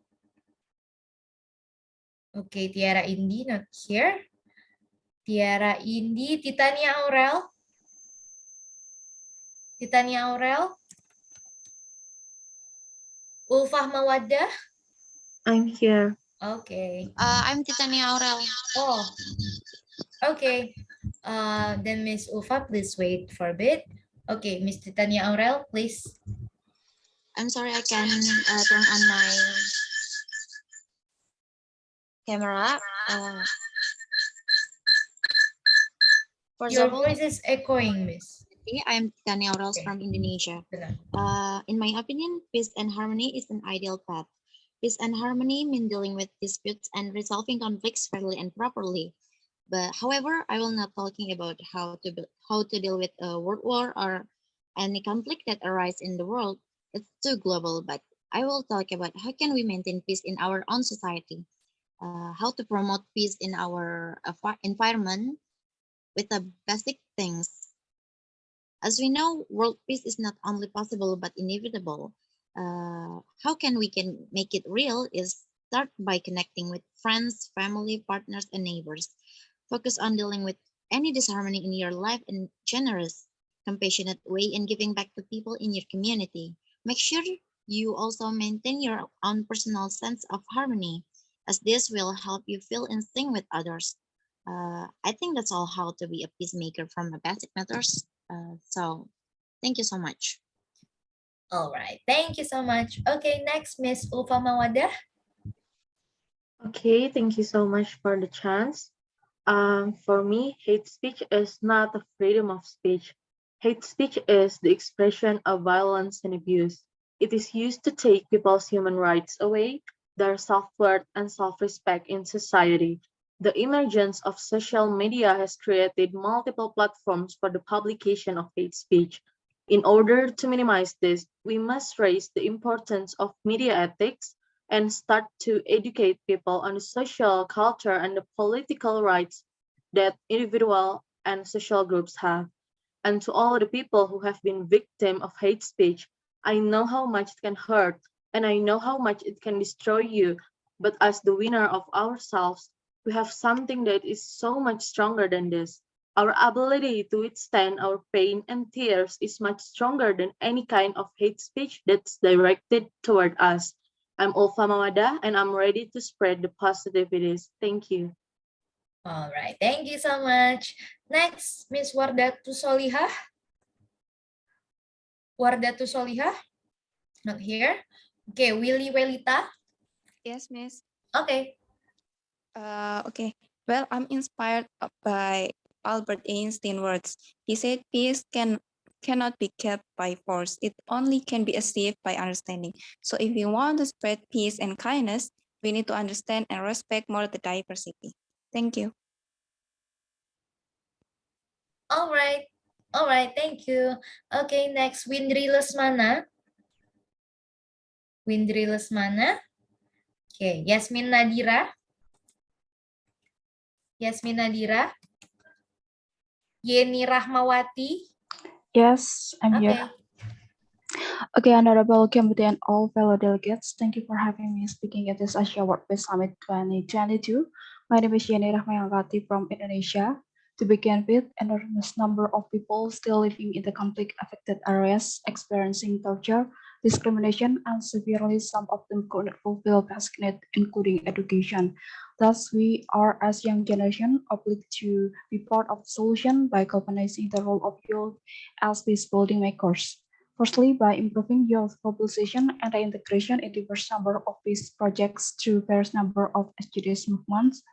Okay, Tiara Indi not here. Tiara Indi, Titania Aurel. Titania Aurel. Ulfah Mawaddah. I'm here. Okay. I'm Titania Aurel. Oh, okay. Then Miss Ulfa, please wait for a bit. Okay, Miss Titania Aurel, please. I'm sorry, I can turn on my camera. Your voice is echoing, Miss. I'm Titania Aurel from Indonesia. In my opinion, peace and harmony is an ideal path. Peace and harmony mean dealing with disputes and resolving conflicts fairly and properly. But however, I will not talking about how to deal with a world war or any conflict that arise in the world. It's too global, but I will talk about how can we maintain peace in our own society, how to promote peace in our environment with the basic things. As we know, world peace is not only possible but inevitable. How can we can make it real is start by connecting with friends, family, partners, and neighbors. Focus on dealing with any disharmony in your life in generous, compassionate way and giving back to people in your community. Make sure you also maintain your own personal sense of harmony, as this will help you feel in sync with others. I think that's all how to be a peacemaker from a basic matters. So thank you so much. All right, thank you so much. Okay, next, Miss Ulfa Mawadah. Okay, thank you so much for the chance. For me, hate speech is not a freedom of speech. Hate speech is the expression of violence and abuse. It is used to take people's human rights away, their self-worth and self-respect in society. The emergence of social media has created multiple platforms for the publication of hate speech. In order to minimize this, we must raise the importance of media ethics and start to educate people on the social culture and the political rights that individual and social groups have. And to all the people who have been victim of hate speech, I know how much it can hurt and I know how much it can destroy you. But as the winner of ourselves, we have something that is so much stronger than this. Our ability to withstand our pain and tears is much stronger than any kind of hate speech that's directed toward us. I'm Ulfa Mawadah and I'm ready to spread the positivities. Thank you. All right, thank you so much. Next, Miss Wardatu Solihah. Wardatu Solihah, not here. Okay, Willy Welita. Yes, Miss. Okay. Okay. Well, I'm inspired by Albert Einstein's words. He said peace cannot be kept by force. It only can be achieved by understanding. So if we want to spread peace and kindness, we need to understand and respect more the diversity. Thank you. All right. All right, thank you. Okay, next, Windri Lesmana. Windri Lesmana. Okay, Yasmin Nadira. Yasmin Nadira. Yeni Rahmawati. Yes, I'm Okay. here. Okay, Honorable Committee and all fellow delegates, thank you for having me speaking at this Asia World Peace Summit 2022. My name is Yeni Rahmayawati from Indonesia. To begin with, an enormous number of people still living in the conflict-affected areas experiencing torture, discrimination, and severely some of them could not fulfill basic needs, including education. Thus, we are as young generation obliged to be part of the solution by galvanizing the role of youth as peace building makers. Firstly, by improving youth mobilization and reintegration in diverse number of peace projects through various number of SJDs movements.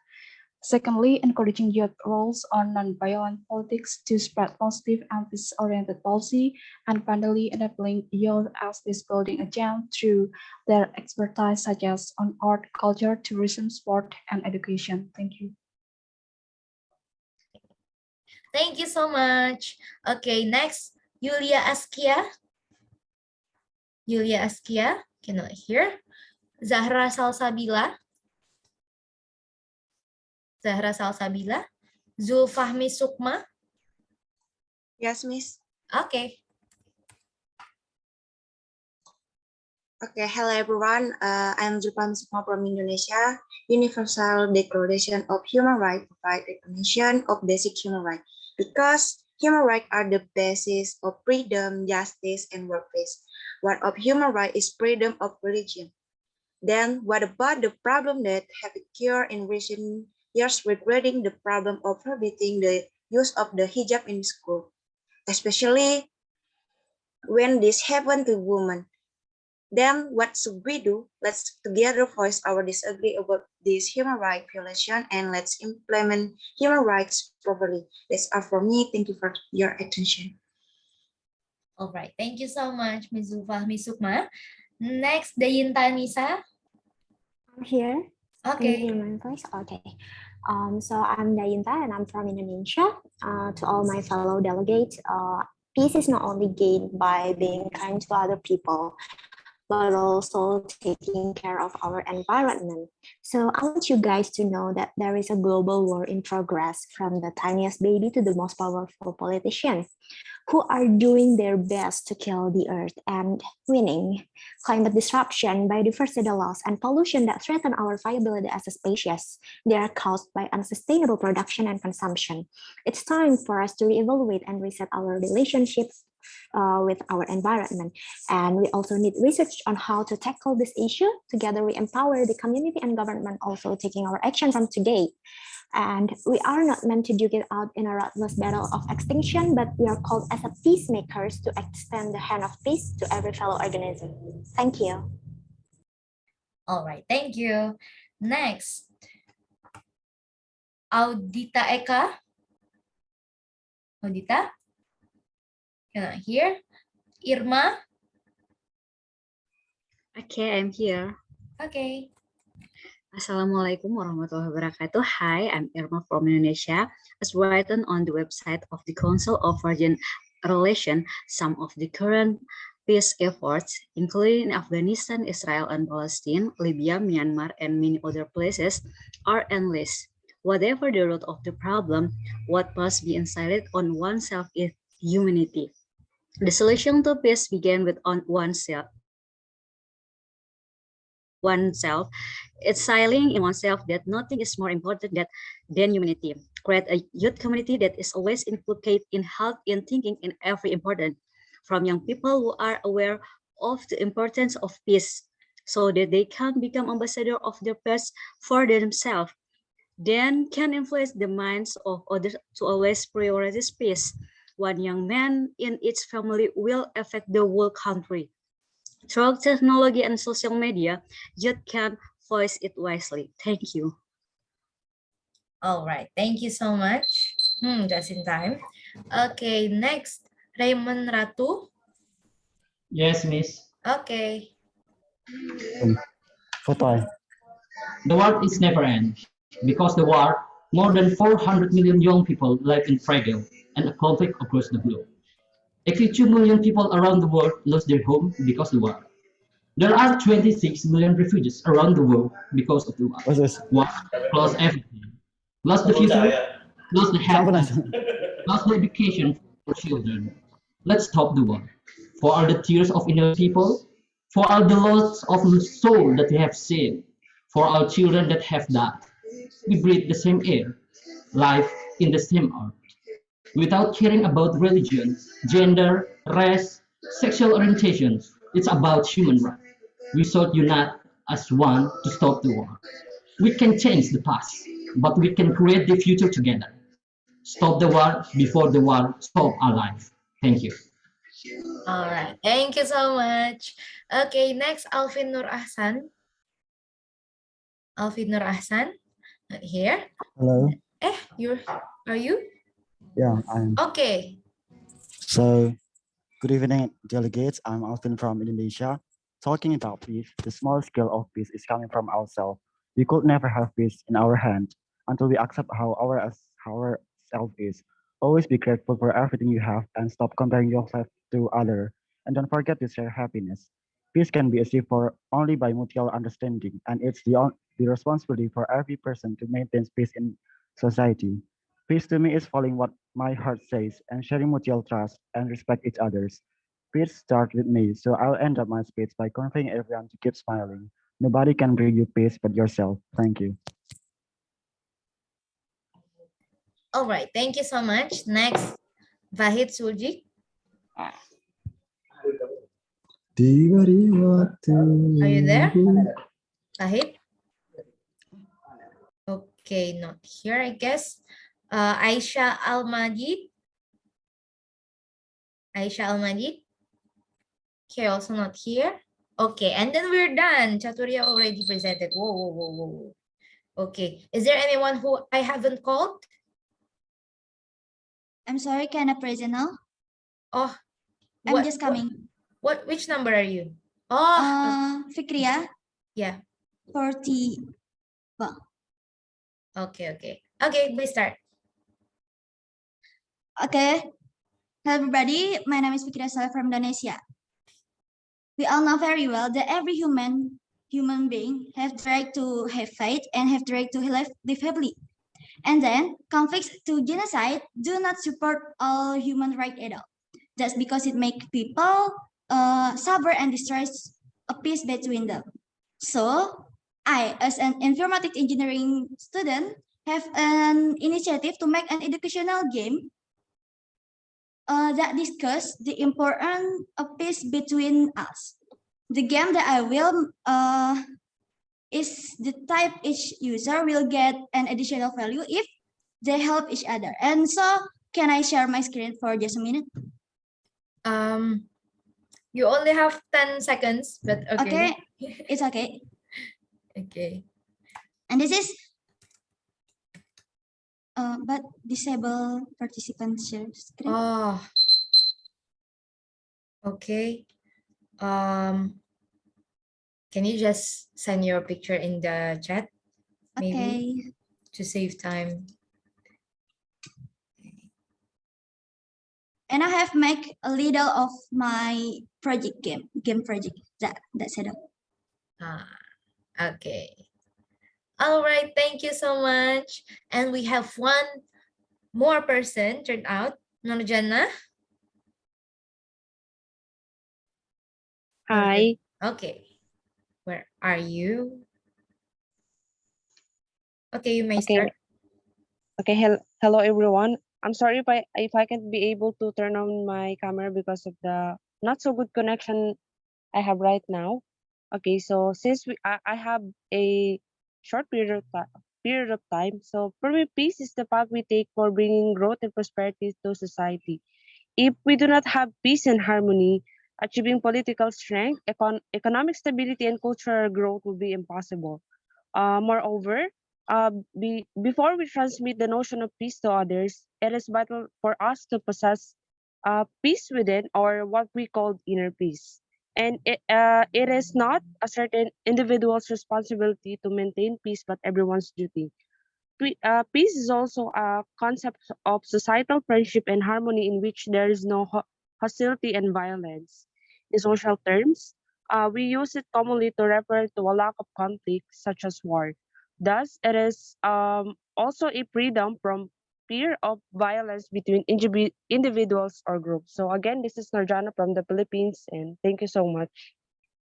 Secondly, encouraging youth roles on non-violent politics to spread positive and peace-oriented policy. And finally, enabling youth as peace-building agents through their expertise such as on art, culture, tourism, sport, and education. Thank you. Thank you so much. Okay, next, Yulia Askia. Yulia Askia, cannot hear. Zahra Salsabila. Zahra Salsabila. Zulfahmi Sukma. Yes, Miss. Okay. Okay, hello everyone. I'm Zulfahmi Sukma from Indonesia. Universal Declaration of Human Rights provides recognition of basic human rights because human rights are the basis of freedom, justice, and world peace. One of human rights is freedom of religion. Then what about the problem that have occurred in recent years regarding the problem of forbidding the use of the hijab in school, especially when this happened to women? Then what should we do? Let's together voice our disagree about this human rights violation and let's implement human rights properly. That's all for me. Thank you for your attention. All right, thank you so much, Ms. Zulfahmi Sukma. Next, Dayinta Nisa. I'm here. Okay. Can you hear my voice? Okay. So I'm Dayinta and I'm from Indonesia. To all my fellow delegates, peace is not only gained by being kind to other people, but also taking care of our environment. So I want you guys to know that there is a global war in progress, from the tiniest baby to the most powerful politician, who are doing their best to kill the earth and winning. Climate disruption, biodiversity loss, and pollution that threaten our viability as a species. They are caused by unsustainable production and consumption. It's time for us to reevaluate and reset our relationship with our environment. And we also need research on how to tackle this issue. Together, we empower the community and government also taking our action from today. And we are not meant to duke it out in a ruthless battle of extinction, but we are called as a peacemakers to extend the hand of peace to every fellow organism. Thank you. All right, thank you. Next, Audita Eka. Audita? Cannot hear. Irma? Okay, I'm here. Okay. Assalamualaikum warahmatullahi wabarakatuh. Hi, I'm Irma from Indonesia. As written on the website of the Council of Foreign Relations, some of the current peace efforts, including in Afghanistan, Israel and Palestine, Libya, Myanmar, and many other places, are endless. Whatever the root of the problem, what must be incited on oneself is humanity. The solution to peace began with oneself. It's saying in oneself that nothing is more important than humanity. Create a youth community that is always inculcated in health and thinking in every important, from young people who are aware of the importance of peace, so that they can become ambassador of their peace for themselves, then can influence the minds of others to always prioritize peace. One young man in each family will affect the whole country. Through technology and social media, youth can voice it wisely. Thank you. All right, thank you so much. Just in time. Okay, next, Raymond Ratu. Yes, Miss. Okay. The war is never end. Because the war, more than 400 million young people live in fragile and a conflict across the globe. 82 million people around the world lost their home because of the war. There are 26 million refugees around the world because of the war. War lost everything. Lost the future, lost the health, lost the education for children. Let's stop the war. For all the tears of innocent people, for all the loss of the soul that we have seen, for our children that have died. We breathe the same air, live in the same earth. Without caring about religion, gender, race, sexual orientations, it's about human rights. We should unite as one to stop the war. We can change the past, but we can create the future together. Stop the war before the war stop our life. Thank you. All right, thank you so much. Okay, next, Alvin Nur Ahsan. Alvin Nur Ahsan, here. Hello. Are you? Yeah, I'm. Okay. So, good evening, delegates. I'm Alvin from Indonesia. Talking about peace, the small scale of peace is coming from ourselves. We could never have peace in our hand until we accept how our self is. Always be grateful for everything you have and stop comparing yourself to others. And don't forget to share happiness. Peace can be achieved only by mutual understanding, and it's the responsibility for every person to maintain peace in society. Peace to me is following what my heart says and sharing mutual trust and respect each other's. Peace starts with me, so I'll end up my speech by conveying everyone to keep smiling. Nobody can bring you peace but yourself. Thank you. All right, thank you so much. Next, Vahid Suljik. Are you there, Vahid? Okay, not here, I guess. Aisha Al-Majid. Aisha Al-Majid. Okay, also not here. Okay, and then we're done. Chaturia already presented. Whoa. Okay, is there anyone who I haven't called? I'm sorry, can I present now? Oh, I'm just coming. Which number are you? Oh, Fikria? Yeah. 40. Well, Okay. Okay, please start. Okay. Hello, everybody. My name is Fikira Saleh from Indonesia. We all know very well that every human being have the right to have faith and have the right to live happily. And then conflicts to genocide do not support all human rights at all. That's because it makes people suffer and destroys a peace between them. So I, as an informatics engineering student, have an initiative to make an educational game that discuss the importance of peace between us. The game that I will is the type each user will get an additional value if they help each other. And so, can I share my screen for just a minute? You only have 10 seconds, but okay. Okay, it's okay. Okay. And this is, but disable participant share screen. Oh, okay. Can you just send your picture in the chat? Maybe Okay. to save time. And I have make a little of my project game project. That's it. Okay. All right, thank you so much. And we have one more person turned out. Nurjana. Hi. Okay. Where are you? Okay, you may start. Okay. Hello, everyone. I'm sorry if I can't be able to turn on my camera because of the not so good connection I have right now. Okay, so since I have a short period of time, so for me, peace is the path we take for bringing growth and prosperity to society. If we do not have peace and harmony, achieving political strength, economic stability, and cultural growth will be impossible. Moreover, before we transmit the notion of peace to others, it is vital for us to possess peace within, or what we call inner peace. And it is not a certain individual's responsibility to maintain peace, but everyone's duty. Peace is also a concept of societal friendship and harmony in which there is no hostility and violence. In social terms, we use it commonly to refer to a lack of conflict, such as war. Thus, it is also a freedom from fear of violence between individuals or groups. So again, this is Narjana from the Philippines, and thank you so much.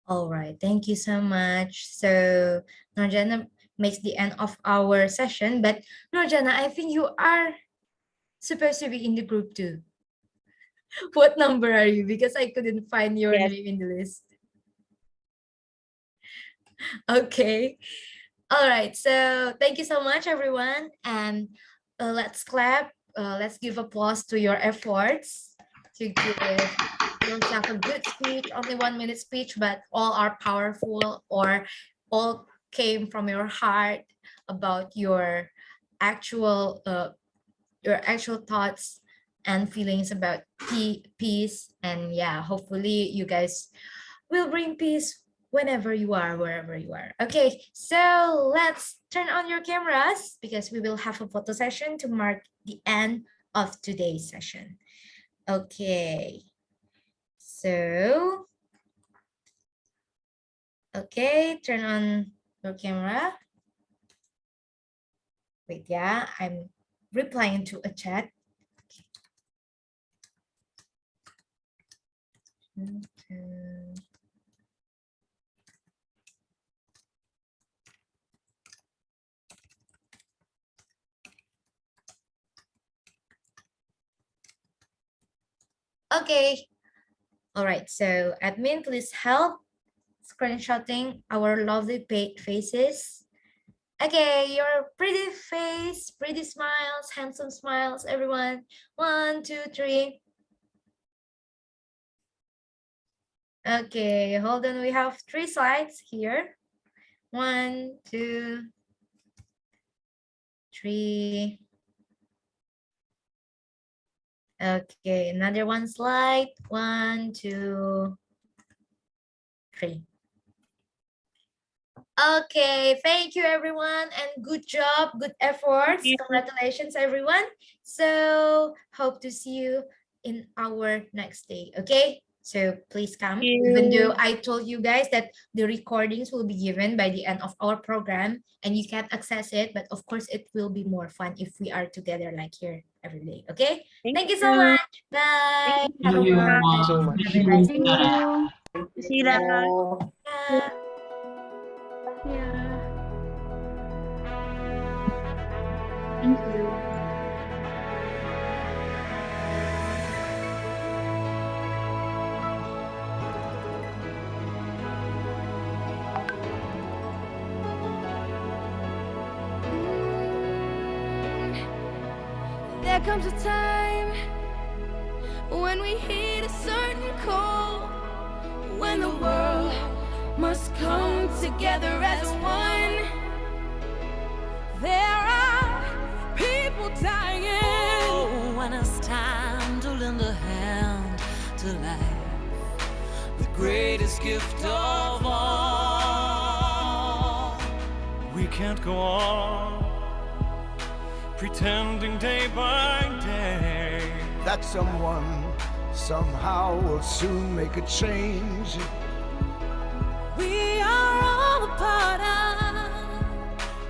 All right, thank you so much. So Nurjana makes the end of our session, but Nurjana, I think you are supposed to be in the group too. What number are you? Because I couldn't find your name in the list. Okay. All right. So thank you so much, everyone. And let's clap. Let's give applause to your efforts to give yourself a good speech, only 1 minute speech, but all are powerful or all came from your heart about your actual thoughts and feelings about peace. And yeah, hopefully you guys will bring peace whenever you are, wherever you are. Okay, so let's turn on your cameras because we will have a photo session to mark the end of today's session. Okay, so, okay, turn on your camera. Wait, yeah, I'm replying to a chat. Okay. Okay. All right. So admin, please help screenshotting our lovely faces. Okay, your pretty face, pretty smiles, handsome smiles, everyone. 1, 2, 3. Okay, hold on. We have 3 slides here. 1, 2, 3. Okay, another one slide. 1, 2, 3. Okay, thank you everyone and good job, good efforts. Congratulations everyone. So hope to see you in our next day, okay? So please come, even though I told you guys that the recordings will be given by the end of our program and you can't access it, but of course it will be more fun if we are together like here every day, okay? Thank you so much. Bye. Have a Thank you, good everyone. day. So much. Good evening, Sarah. See you. Yeah. Thank you. There comes a time when we hit a certain call, when the world must come together as one. There are people dying. Oh, when it's time to lend a hand to life, the greatest gift of all. We can't go on pretending day by day that someone somehow will soon make a change. We are all a part of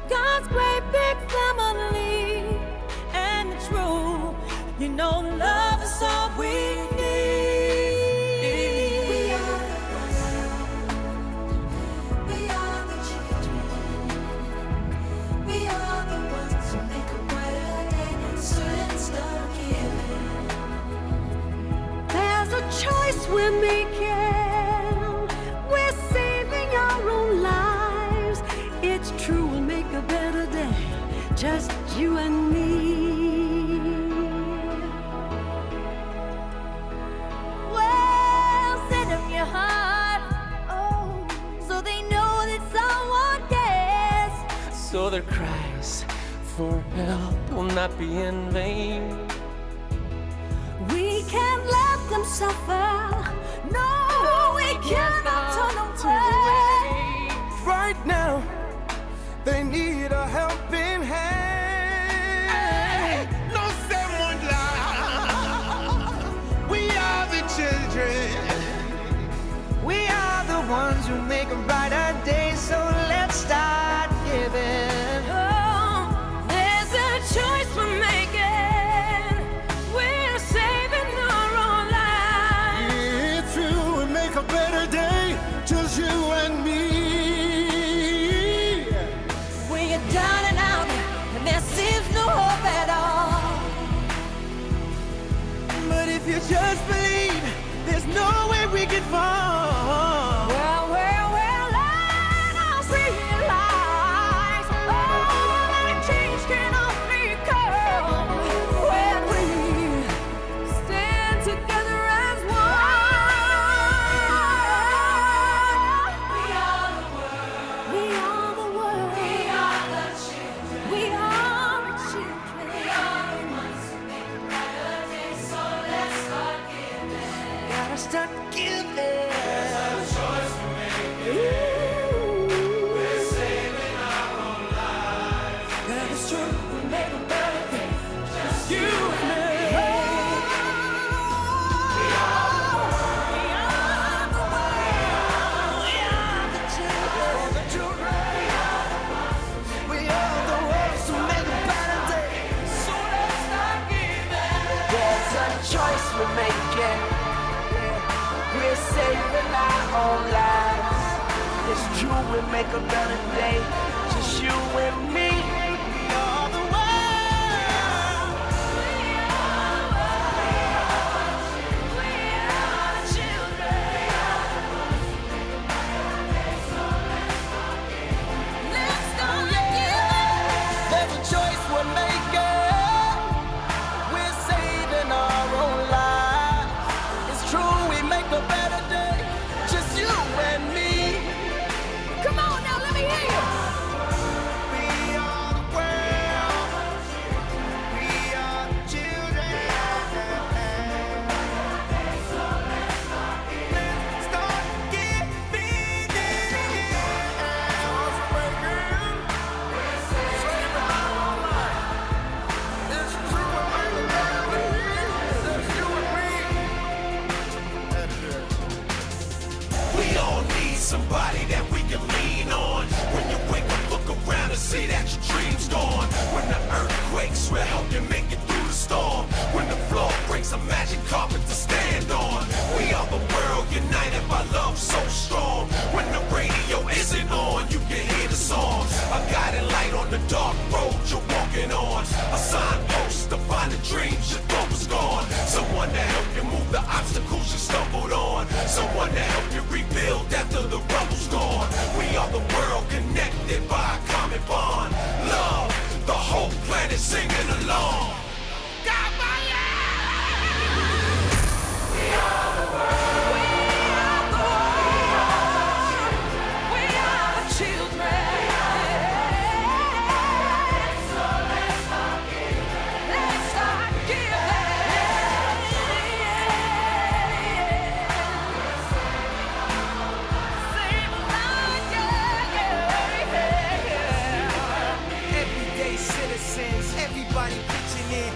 God's great big family, and it's true, you know, love is all we need. We are the ones, we are the children, we are the ones who make a brighter day, so let's start giving. There's a choice we're making, we're saving our own lives. It's true, we'll make a better day, just you and me. Well, set up your heart, oh, so they know that someone cares. so their cries for help will not be in vain. We can't let them suffer. No, we cannot turn away. Right now, they need a helping hand. No someone lie. We are the children. We are the ones who make a brighter day. So let's start giving. Oh, there's a choice we're making. We're saving our own lives. It's true, we make a better day, just you and me. When you're down and out, and there seems no hope at all. But if you just believe, there's no way we can fall. Well, let us realize, oh, that change can only come when we stand together as one. We are the world. We are the world. We are the children. We are the children. We are the ones who make a brighter day. So let's start giving. Gotta start giving. There's a choice we're making. We're saving our own lives. That is true. We make a better day, just you and me. We are the world. We are the world. We are the children. The children. We are the ones. We are the ones who make a better day. So let's start giving. There's a choice we're making. We're saving our own lives. It's true, we make a better day. Just you and me. We are the world. We are the children. Let's start giving. There's a choice we're making. We're saving our own lives. It's true, we make a better day. Just you and me. Come on now, let me hear you. We somebody that we can lean on. When you wake up, look around and see that your dream's gone. When the earth quakes, we'll help you make it through the storm. When the floor breaks, a magic carpet to stand on. We are the world united by love so strong. When the radio isn't on, you can hear the songs. A guiding light on the dark road you're walking on. A signpost to find the dreams you thought was gone. Someone to help you move the obstacles you stumbled on. Someone to help you rebuild after the rubble's gone. We are the world connected by a common bond. Love, the whole planet singing along. Everyday citizens, everybody pitching in.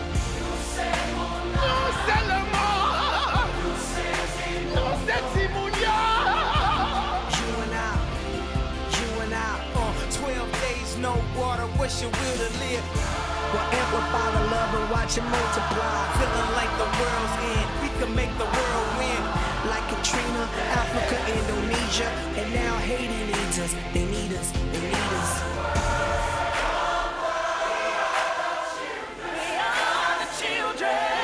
You and I, 12 days, no water, what's your will to live? We'll amplify the love and watch it multiply. Feeling like the world's end, we can make the world win. Like Katrina, Africa, Indonesia, and now Haiti needs us. They need us, they need us. We are the children.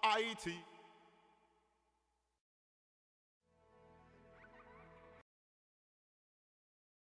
IT.